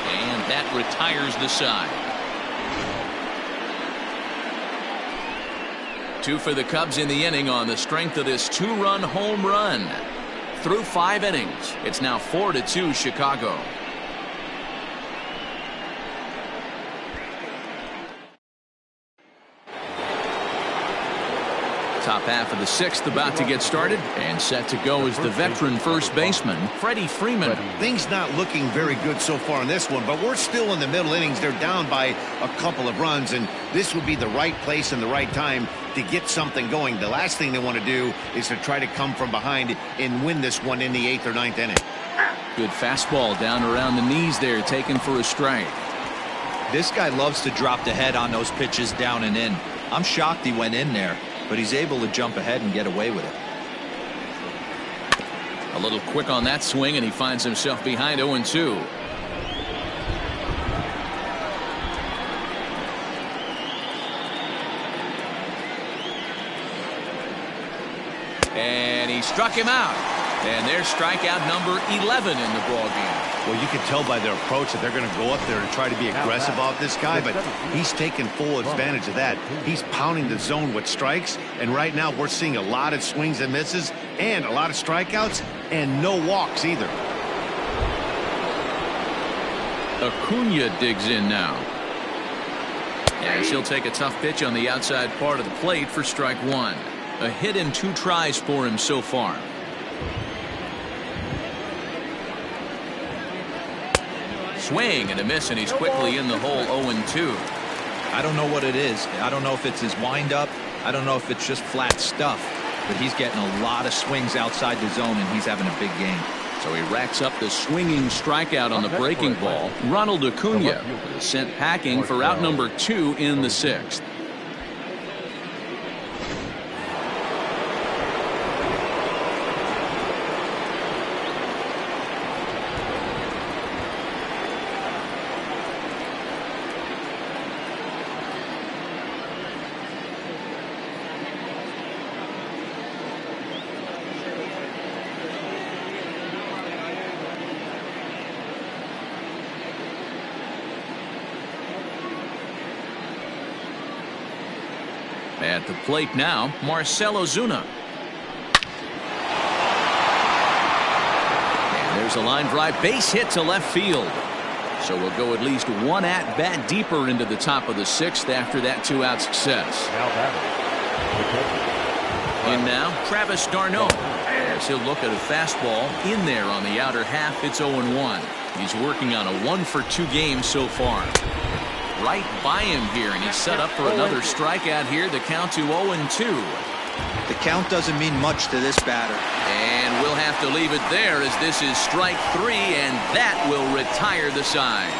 And that retires the side. 2 for the Cubs in the inning on the strength of this 2-run home run. Through 5 innings, it's now 4-2 Chicago. Top half of the 6th about to get started, and set to go is the veteran first baseman, Freddie Freeman. Things not looking very good so far in this one, but we're still in the middle innings. They're down by a couple of runs, and this would be the right place and the right time to get something going. The last thing they want to do is to try to come from behind and win this one in the 8th or 9th inning. Good fastball down around the knees there, taken for a strike. This guy loves to drop the head on those pitches down and in. I'm shocked he went in there, but he's able to jump ahead and get away with it. A little quick on that swing, and he finds himself behind 0-2. And he struck him out. And there's strikeout number 11 in the ballgame. Well, you can tell by their approach that they're going to go up there and try to be aggressive off this guy, but he's taking full advantage of that. He's pounding the zone with strikes, and right now we're seeing a lot of swings and misses and a lot of strikeouts and no walks either. Acuna digs in now. And he'll take a tough pitch on the outside part of the plate for strike one. A hit in 2 tries for him so far. Swing and a miss, and he's quickly in the hole. 0-2. I don't know what it is. I don't know if it's his windup. I don't know if it's just flat stuff. But he's getting a lot of swings outside the zone, and he's having a big game. So he racks up the swinging strikeout on the breaking ball. Ronald Acuna is sent packing for out number 2 in the 6th. At the plate now, Marcell Ozuna. And there's a line drive base hit to left field. So we'll go at least one at bat deeper into the top of the 6th after that 2-out success. In now, Travis d'Arnaud. As he'll look at a fastball in there on the outer half. It's 0-1. He's working on a 1-for-2 game so far. Right by him here, and he's set up for another strikeout here. The count to 0-2. The count doesn't mean much to this batter. And we'll have to leave it there as this is strike 3, and that will retire the side.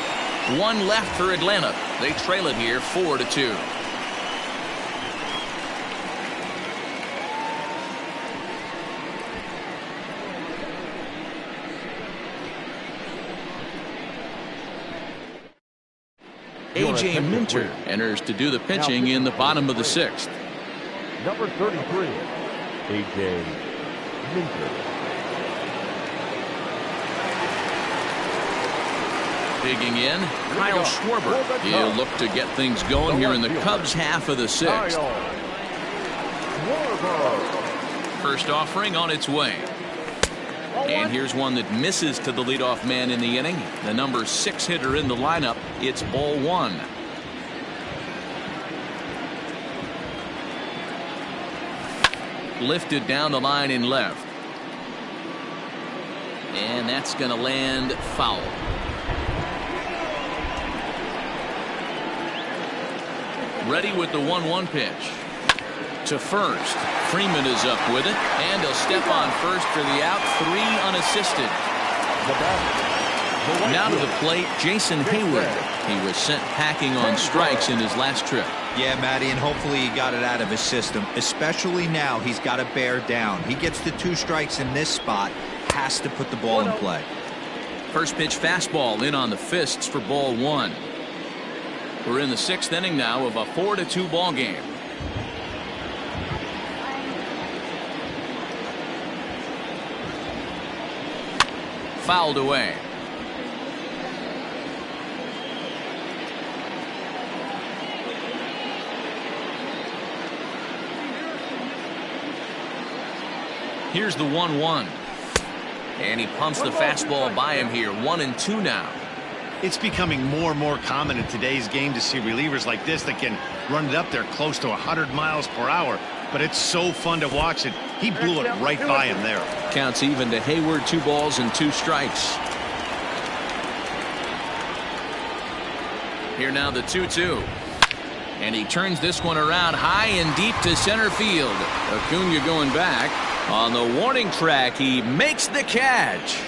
1 left for Atlanta. They trail it here 4-2. A.J. Minter enters to do the pitching in the bottom of the 6th. Number 33, A.J. Minter. Digging in, Kyle Schwarber. He'll look to get things going here in the Cubs' half of the 6th. First offering on its way. And here's one that misses to the leadoff man in the inning. The number 6 hitter in the lineup. It's ball 1. Lifted down the line in left. And that's going to land foul. Ready with the 1-1 pitch. To first. Freeman is up with it, and he'll step on first for the out. 3 unassisted. Now to the plate, Jason Hayward. He was sent packing on strikes in his last trip. Yeah, Matty, and hopefully he got it out of his system. Especially now, he's got to bear down. He gets the 2 strikes in this spot, has to put the ball in play. First pitch fastball in on the fists for ball 1. We're in the 6th inning now of a 4-2 ball game. Fouled away. Here's the 1-1. And he pumps the fastball by him here. 1-2 now. It's becoming more and more common in today's game to see relievers like this that can run it up there close to 100 miles per hour. But it's so fun to watch it. He blew it right by him there. Counts even to Hayward. 2 balls and 2 strikes. Here now the 2-2. And he turns this one around high and deep to center field. Acuna going back. On the warning track, he makes the catch.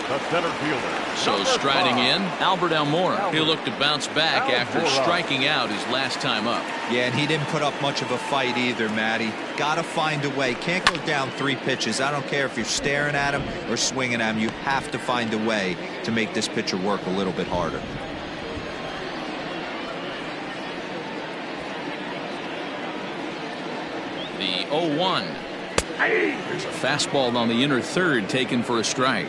The center fielder. So striding in, Albert Almora. He'll look to bounce back after striking out his last time up. Yeah, and he didn't put up much of a fight either, Matty. Got to find a way. Can't go down 3 pitches. I don't care if you're staring at him or swinging at him. You have to find a way to make this pitcher work a little bit harder. The 0-1. There's a fastball on the inner third taken for a strike.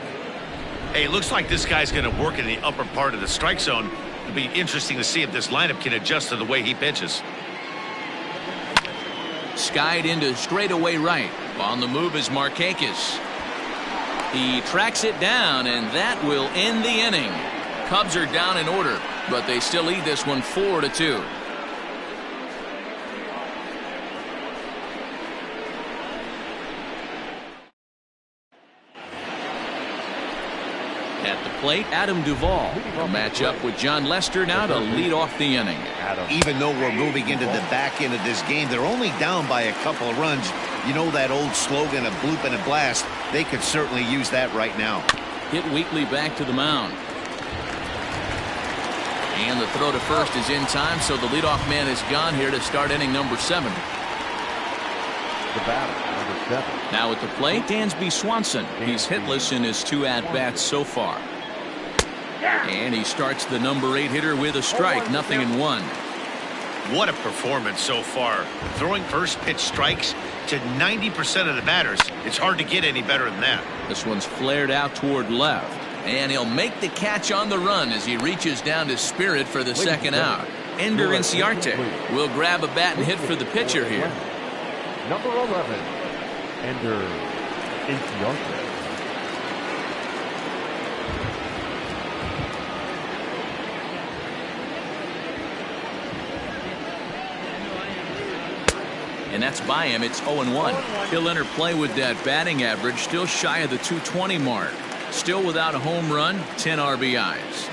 Hey, it looks like this guy's going to work in the upper part of the strike zone. It'll be interesting to see if this lineup can adjust to the way he pitches. Skied into straightaway right. On the move is Markakis. He tracks it down, and that will end the inning. Cubs are down in order, but they still lead this one 4-2. At the plate, Adam Duvall will match up with John Lester now to lead off the inning. Even though we're moving into the back end of this game, they're only down by a couple of runs. You know that old slogan, a bloop and a blast. They could certainly use that right now. Hit Weekly back to the mound. And the throw to first is in time, so the leadoff man is gone here to start inning number 7. The batter, number 7. Now at the plate, Dansby Swanson. He's hitless in his 2 at-bats so far. And he starts the number 8 hitter with a strike, 0-1. What a performance so far. Throwing first pitch strikes to 90% of the batters. It's hard to get any better than that. This one's flared out toward left. And he'll make the catch on the run as he reaches down to Spirit for the second out. Ender Inciarte will grab a bat and hit for the pitcher here. Number 11, Ender Inciarte. And that's by him. It's 0-1. He'll enter play with that batting average, still shy of the 220 mark. Still without a home run, 10 RBIs.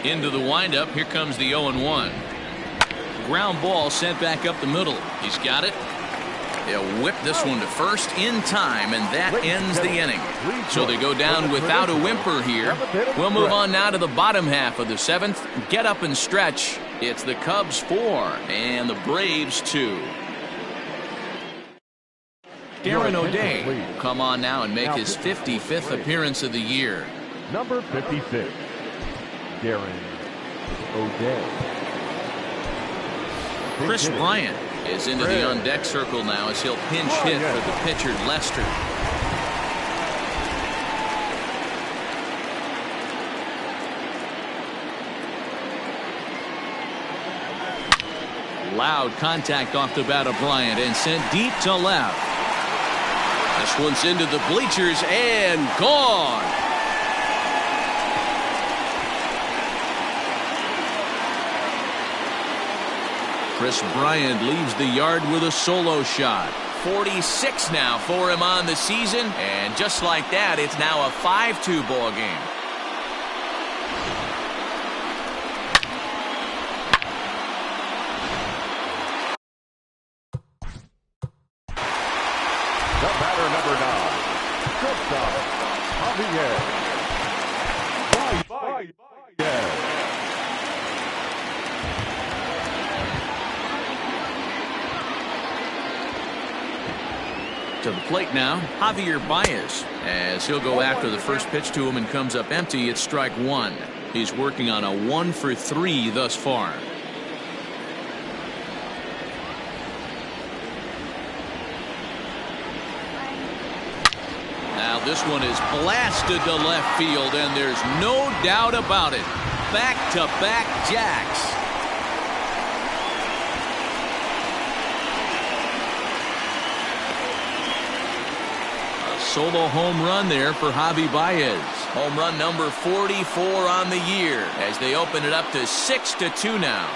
Into the windup. Here comes the 0-1. Ground ball sent back up the middle. He's got it. They'll whip this one to first in time, and that ends the inning. So they go down without a whimper here. We'll move on now to the bottom half of the 7th. Get up and stretch. It's the Cubs 4 and the Braves 2. Darren O'Day will come on now and make his 55th appearance of the year. Number 56, Darren O'Day. Chris Bryant is into the on-deck circle now as he'll pinch hit for the pitcher Lester. Loud contact off the bat of Bryant and sent deep to left. This one's into the bleachers and gone. Chris Bryant leaves the yard with a solo shot. 46 now for him on the season, and just like that, it's now a 5-2 ball game. The batter, number 9, shortstop, Javier Baez. To the plate now, Javier Baez, as he'll go after the first pitch to him and comes up empty. It's strike 1. He's working on a 1-for-3 thus far. Now this one is blasted to left field, and there's no doubt about it. Back-to-back jacks. Solo home run there for Javi Baez. Home run number 44 on the year as they open it up to 6-2 now.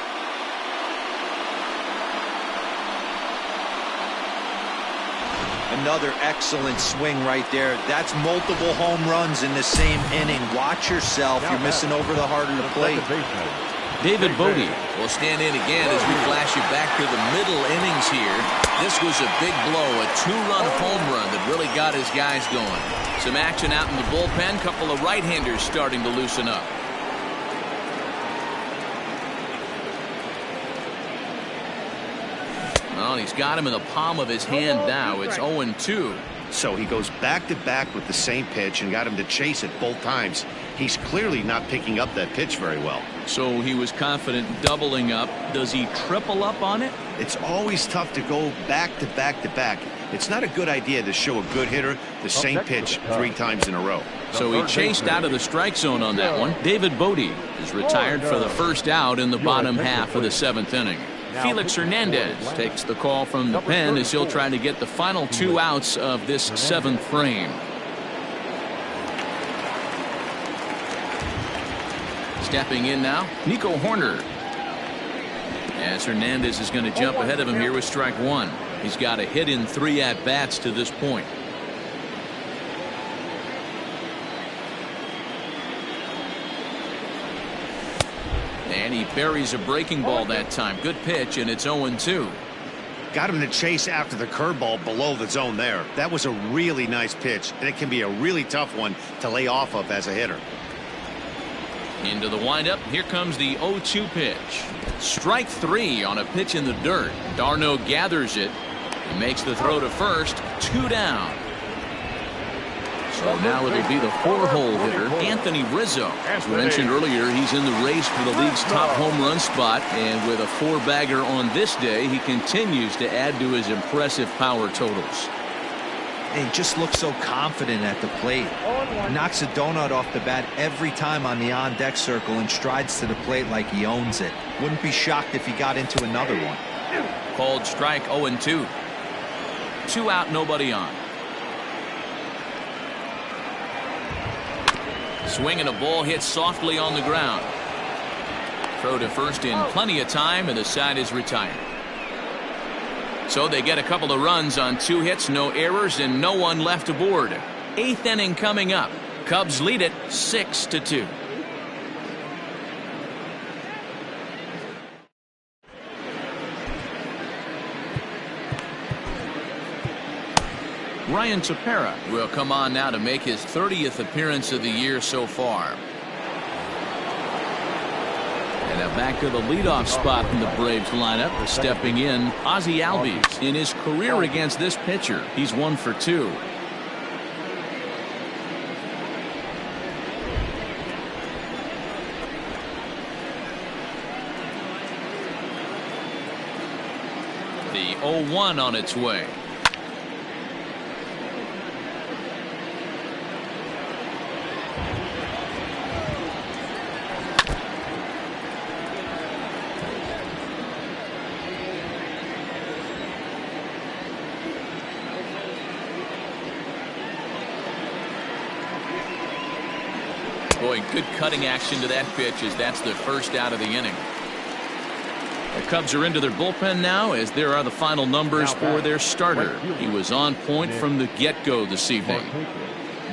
Another excellent swing right there. That's multiple home runs in the same inning. Watch yourself. You're missing over the heart of the plate. David Bodie will stand in again as we flash you back to the middle innings here. This was a big blow, a 2-run home run that really got his guys going. Some action out in the bullpen. Couple of right-handers starting to loosen up. Well, he's got him in the palm of his hand now. It's 0-2. So he goes back-to-back with the same pitch and got him to chase it both times. He's clearly not picking up that pitch very well. So he was confident doubling up. Does he triple up on it? It's always tough to go back to back to back. It's not a good idea to show a good hitter the same pitch 3 times in a row. So he chased out of the strike zone on that one. David Bodie is retired for the first out in the bottom half of the 7th inning. Felix Hernandez takes the call from the pen as he'll try to get the final 2 outs of this 7th frame. Stepping in now, Nico Hoerner. As Hernandez is going to jump ahead of him here with strike 1. He's got a hit in 3 at-bats to this point. And he buries a breaking ball that time. Good pitch, and it's 0-2. Got him to chase after the curveball below the zone there. That was a really nice pitch, and it can be a really tough one to lay off of as a hitter. Into the windup. Here comes the 0-2 pitch. Strike 3 on a pitch in the dirt. d'Arnaud gathers it. He makes the throw to first. 2 down. So now it'll be the 4-hole hitter, Anthony Rizzo. As we mentioned earlier, he's in the race for the league's top home run spot. And with a 4-bagger on this day, he continues to add to his impressive power totals. He just looks so confident at the plate. Knocks a donut off the bat every time on the on-deck circle and strides to the plate like he owns it. Wouldn't be shocked if he got into another one. Called strike 0-2. 2 out, nobody on. Swing and a ball hit softly on the ground. Throw to first in plenty of time, and the side is retired. So they get a couple of runs on 2 hits, no errors, and no one left aboard. 8th inning coming up. Cubs lead it 6-2. Ryan Tepera will come on now to make his 30th appearance of the year so far. And now back to the leadoff spot in the Braves lineup. Stepping in, Ozzie Albies. In his career against this pitcher, he's 1 for 2. The 0-1 on its way. Boy, good cutting action to that pitch as that's the first out of the inning. The Cubs are into their bullpen now as there are the final numbers for their starter. He was on point from the get-go this evening.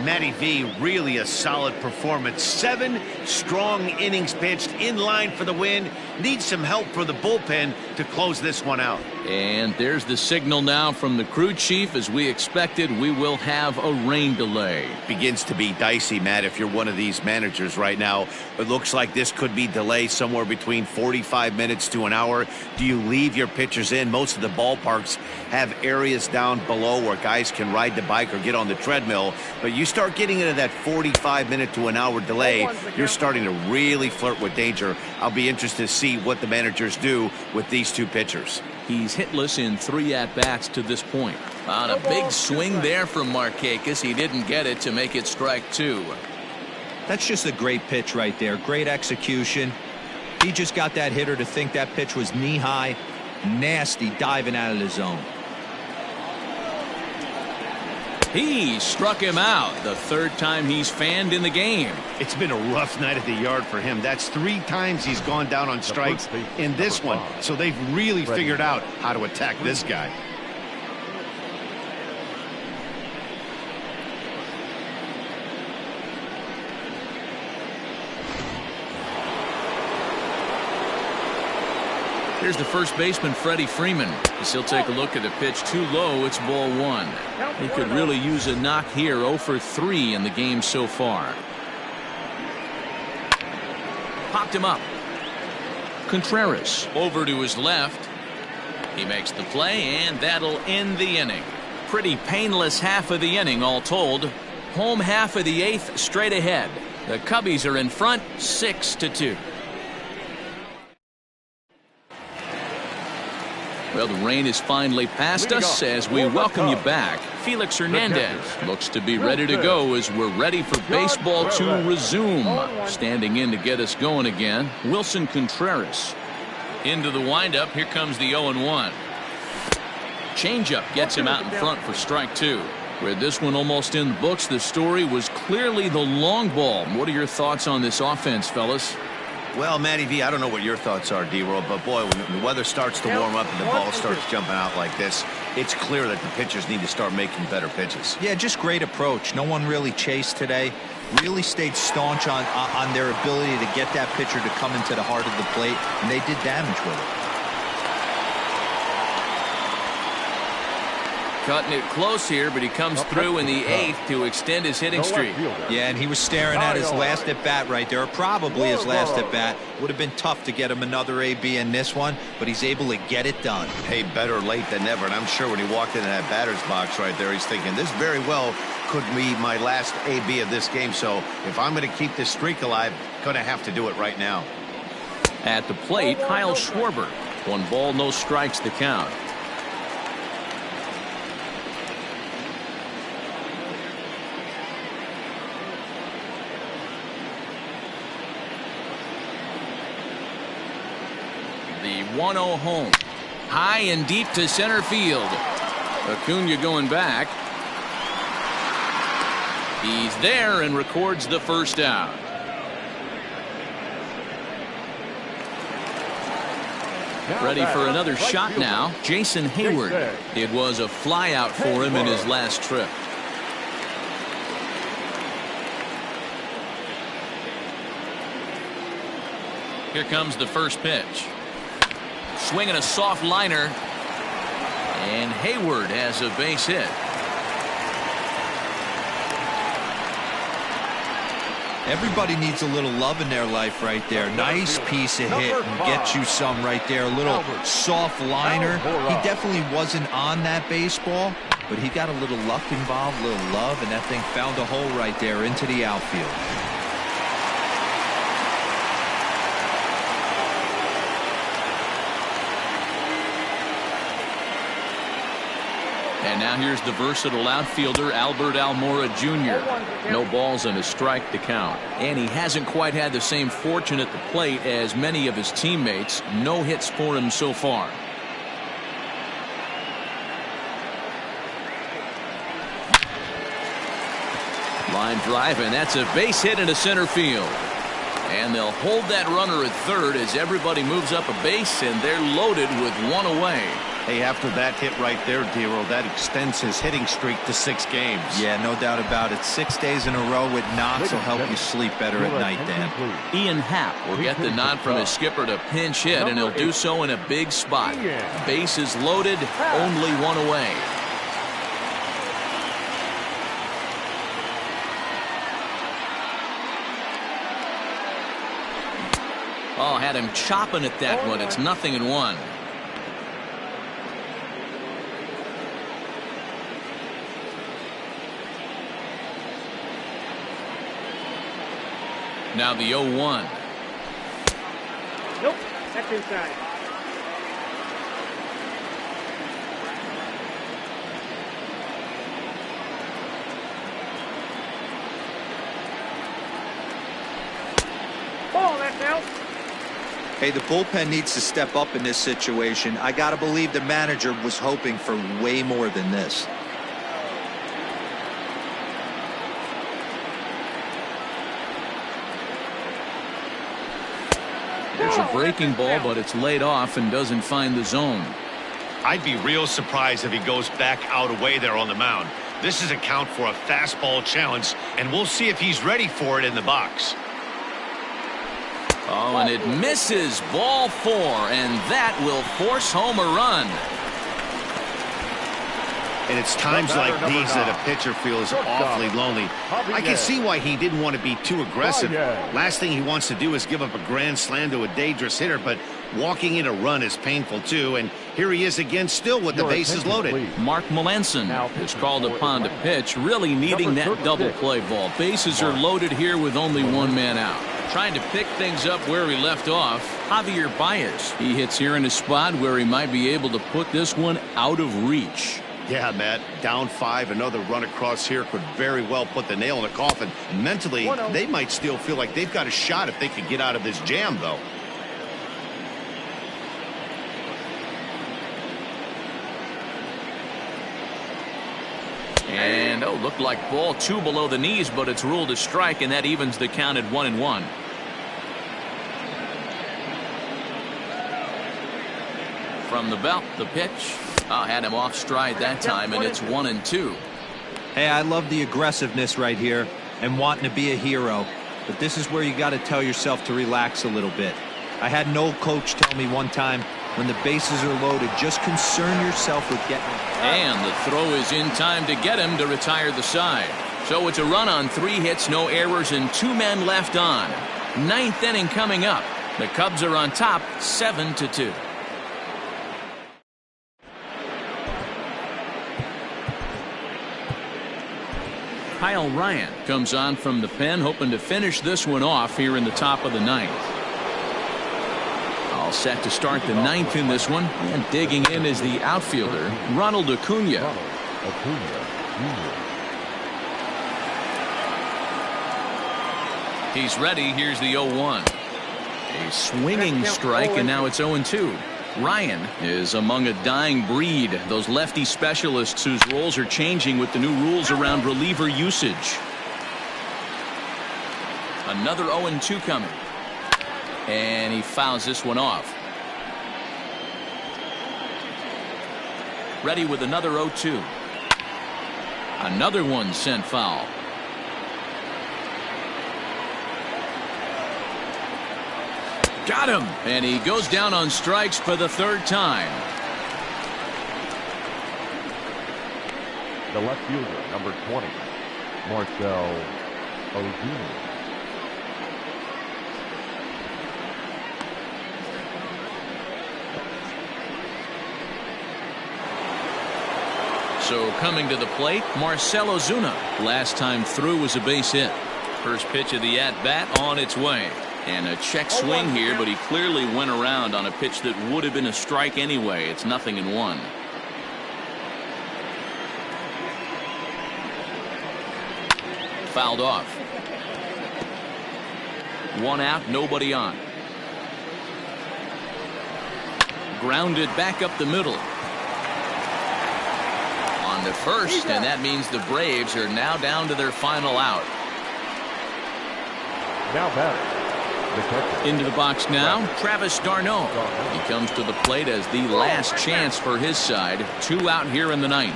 Matty V, really a solid performance. 7 strong innings pitched, in line for the win. Needs some help for the bullpen to close this one out. And there's the signal now from the crew chief. As we expected, we will have a rain delay. Begins to be dicey, Matt, if you're one of these managers right now. It looks like this could be delayed somewhere between 45 minutes to an hour. Do you leave your pitchers in? Most of the ballparks have areas down below where guys can ride the bike or get on the treadmill. But you start getting into that 45-minute to an hour delay, you're starting to really flirt with danger. I'll be interested to see what the managers do with these 2 pitchers. He's hitless in 3 at-bats to this point. On a big swing there from Markakis. He didn't get it to make it strike 2. That's just a great pitch right there. Great execution. He just got that hitter to think that pitch was knee-high. Nasty diving out of the zone. He struck him out. The 3rd time he's fanned in the game. It's been a rough night at the yard for him. That's 3 times he's gone down on strikes in this one. So they've really figured out how to attack this guy. Here's the first baseman, Freddie Freeman. As he'll take a look at the pitch too low. It's ball 1. He could really use a knock here. 0 for 3 in the game so far. Popped him up. Contreras over to his left. He makes the play, and that'll end the inning. Pretty painless half of the inning all told. Home half of the 8th straight ahead. The Cubbies are in front 6-2. Well, the rain is finally past us as we welcome you back. Felix Hernandez looks to be ready to go as we're ready for baseball to resume. Standing in to get us going again, Wilson Contreras. Into the windup, here comes the 0-1. Changeup gets him out in front for strike 2. With this one almost in the books, the story was clearly the long ball. What are your thoughts on this offense, fellas? Well, Matty V, I don't know what your thoughts are, D-Roll, but boy, when the weather starts to warm up and the ball starts jumping out like this, it's clear that the pitchers need to start making better pitches. Yeah, just great approach. No one really chased today. Really stayed staunch on their ability to get that pitcher to come into the heart of the plate, and they did damage with it. Cutting it close here, but he comes through in the 8th to extend his hitting streak. Yeah, and he was staring at his last at-bat right there, probably his last at-bat. Would have been tough to get him another AB in this one, but he's able to get it done. Hey, better late than never, and I'm sure when he walked into that batter's box right there, he's thinking, this very well could be my last AB of this game, so if I'm going to keep this streak alive, going to have to do it right now. At the plate, Kyle Schwarber. 1 ball, no strikes to count. The 1-0 home. High and deep to center field. Acuna going back. He's there and records the first out. Ready for another shot now. Jason Hayward. It was a fly out for him in his last trip. Here comes the first pitch. Swinging a soft liner. And Hayward has a base hit. Everybody needs a little love in their life right there. Nice piece of hit and get you some right there. A little soft liner. He definitely wasn't on that baseball, but he got a little luck involved, a little love, and that thing found a hole right there into the outfield. And now here's the versatile outfielder, Albert Almora Jr. No balls and a strike to count. And he hasn't quite had the same fortune at the plate as many of his teammates. No hits for him so far. Line drive, and that's a base hit into center field. And they'll hold that runner at third as everybody moves up a base, and they're loaded with 1 away. Hey, after that hit right there, D-Roll, that extends his hitting streak to 6 games. Yeah, no doubt about it. 6 days in a row with knocks will help you sleep better at night, Dan. Ian Happ will get the nod from his skipper to pinch hit, and he'll do so in a big spot. Bases loaded, only 1 away. Oh, had him chopping at that one. It's 0-1. Now the 0-1. Nope, that's inside. Ball, that's out. Hey, the bullpen needs to step up in this situation. I got to believe the manager was hoping for way more than this. There's a breaking ball, but it's laid off and doesn't find the zone. I'd be real surprised if he goes back out away there on the mound. This is a count for a fastball challenge, and we'll see if he's ready for it in the box. Oh, and it misses. Ball 4, and that will force home a run. And it's times like these that a pitcher feels awfully lonely. I can see why he didn't want to be too aggressive. Last thing he wants to do is give up a grand slam to a dangerous hitter, but walking in a run is painful too. And here he is again, still with the bases loaded. Mark Melanson is called upon to pitch, really needing that double play ball. Bases are loaded here with only one man out. Trying to pick things up where he left off, Javier Baez. He hits here in a spot where he might be able to put this one out of reach. Yeah, Matt, down 5, another run across here could very well put the nail in the coffin. Mentally, they might still feel like they've got a shot if they could get out of this jam, though. And, looked like ball 2 below the knees, but it's ruled a strike, and that evens the count at 1-1. From the belt, the pitch. Had him off stride that time, and it's 1-2. Hey, I love the aggressiveness right here and wanting to be a hero. But this is where you got to tell yourself to relax a little bit. I had an old coach tell me one time, when the bases are loaded, just concern yourself with getting them. And the throw is in time to get him to retire the side. So it's a run on 3 hits, no errors, and 2 men left on. 9th inning coming up. The Cubs are on top, 7-2. Kyle Ryan comes on from the pen, hoping to finish this one off here in the top of the 9th. All set to start the 9th in this one, and digging in is the outfielder, Ronald Acuna. He's ready. Here's the 0-1. A swinging strike, and now it's 0-2. Ryan is among a dying breed, those lefty specialists whose roles are changing with the new rules around reliever usage. Another 0-2 coming. And he fouls this one off. Ready with another 0-2. Another one sent foul. Got him, and he goes down on strikes for the 3rd time. The left fielder, number 20, Marcell Ozuna. So coming to the plate, Marcell Ozuna. Last time through was a base hit. First pitch of the at-bat on its way. And a check swing here, but he clearly went around on a pitch that would have been a strike anyway. It's 0-1. Fouled off. 1 out, nobody on. Grounded back up the middle. On to first, and that means the Braves are now down to their final out. Now batting. Into the box now, Travis d'Arnaud. He comes to the plate as the last chance for his side. 2 out here in the 9th.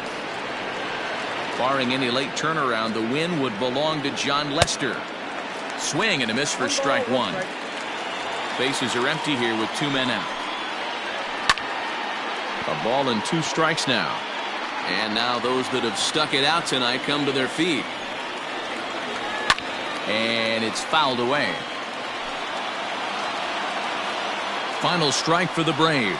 Barring any late turnaround, the win would belong to John Lester. Swing and a miss for strike 1. Bases are empty here with 2 men out. A ball and 2 strikes now. And now those that have stuck it out tonight come to their feet. And it's fouled away. Final strike for the Braves.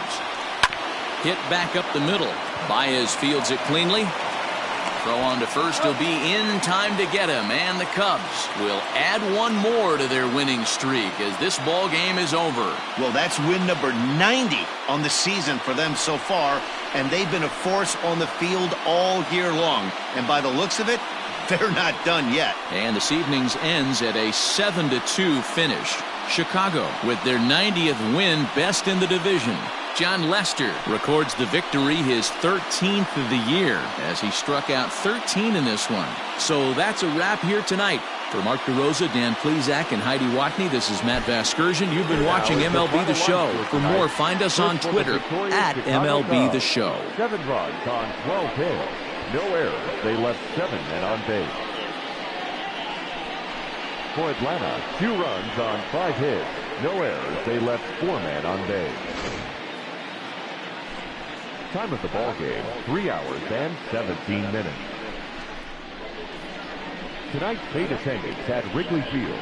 Hit back up the middle. Baez fields it cleanly. Throw on to first. He'll be in time to get him. And the Cubs will add 1 more to their winning streak as this ball game is over. Well, that's win number 90 on the season for them so far. And they've been a force on the field all year long. And by the looks of it, they're not done yet. And this evening's ends at a 7-2 finish. Chicago with their 90th win, best in the division. John Lester records the victory, his 13th of the year, as he struck out 13 in this one. So that's a wrap here tonight. For Mark DeRosa, Dan Plesac, and Heidi Watney, this is Matt Vasgersian. You've been watching MLB The Show. For more, find us on Twitter at MLB The Show. 7 runs on 12 hits. No errors. They left 7 men on base. For Atlanta, 2 runs on 5 hits. No errors. They left 4 men on base. Time of the ball game, 3 hours and 17 minutes. Tonight's paid attendance at Wrigley Field,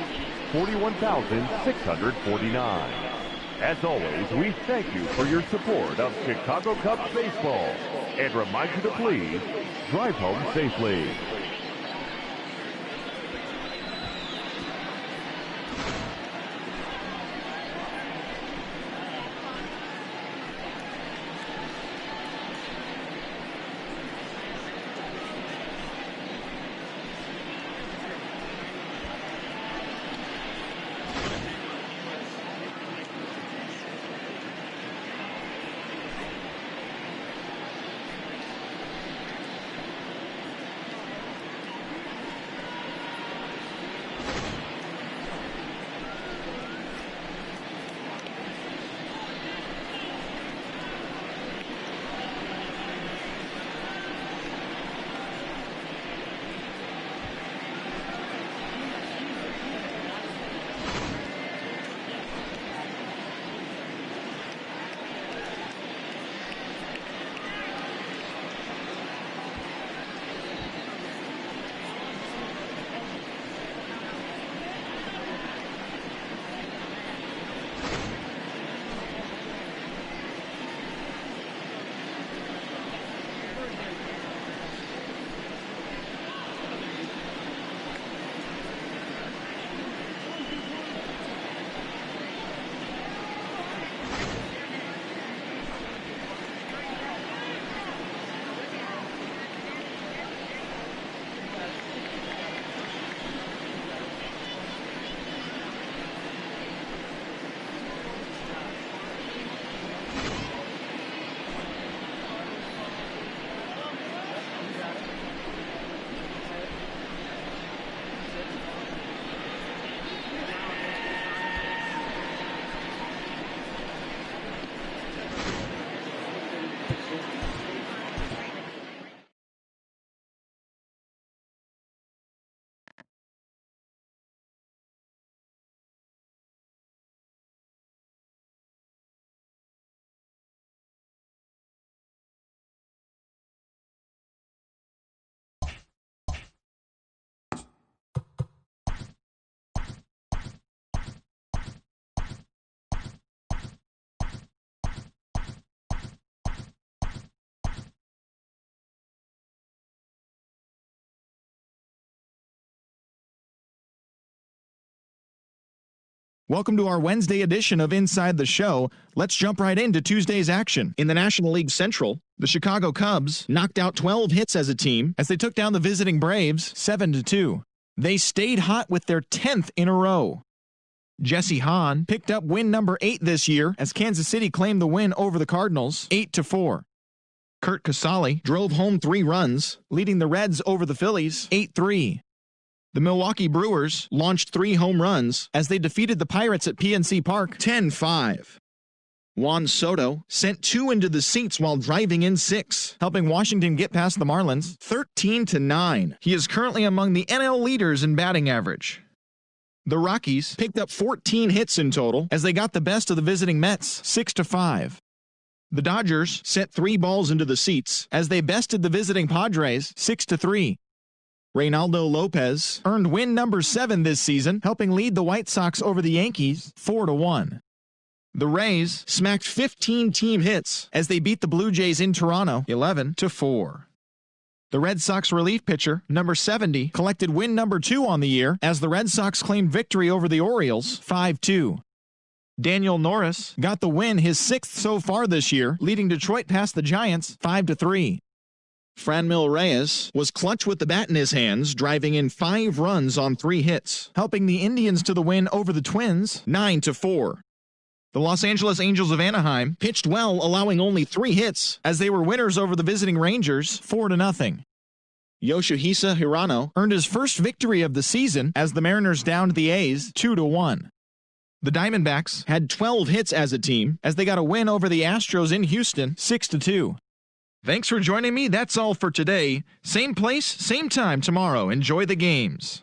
41,649. As always, we thank you for your support of Chicago Cubs baseball and remind you to please drive home safely. Welcome to our Wednesday edition of Inside the Show. Let's jump right into Tuesday's action. In the National League Central, the Chicago Cubs knocked out 12 hits as a team as they took down the visiting Braves 7-2. They stayed hot with their 10th in a row. Jesse Hahn picked up win number 8 this year as Kansas City claimed the win over the Cardinals 8-4. Curt Casali drove home 3 runs, leading the Reds over the Phillies 8-3. The Milwaukee Brewers launched 3 home runs as they defeated the Pirates at PNC Park 10-5. Juan Soto sent 2 into the seats while driving in 6, helping Washington get past the Marlins 13-9. He is currently among the NL leaders in batting average. The Rockies picked up 14 hits in total as they got the best of the visiting Mets 6-5. The Dodgers sent 3 balls into the seats as they bested the visiting Padres 6-3. Reynaldo Lopez earned win number 7 this season, helping lead the White Sox over the Yankees 4-1. The Rays smacked 15 team hits as they beat the Blue Jays in Toronto 11-4. The Red Sox relief pitcher, number 70, collected win number 2 on the year as the Red Sox claimed victory over the Orioles 5-2. Daniel Norris got the win, his 6th so far this year, leading Detroit past the Giants 5-3. Franmil Reyes was clutch with the bat in his hands, driving in 5 runs on 3 hits, helping the Indians to the win over the Twins 9-4. The Los Angeles Angels of Anaheim pitched well, allowing only 3 hits as they were winners over the visiting Rangers 4-0. Yoshihisa Hirano earned his first victory of the season as the Mariners downed the A's 2-1. The Diamondbacks had 12 hits as a team as they got a win over the Astros in Houston 6-2. Thanks for joining me. That's all for today. Same place, same time tomorrow. Enjoy the games.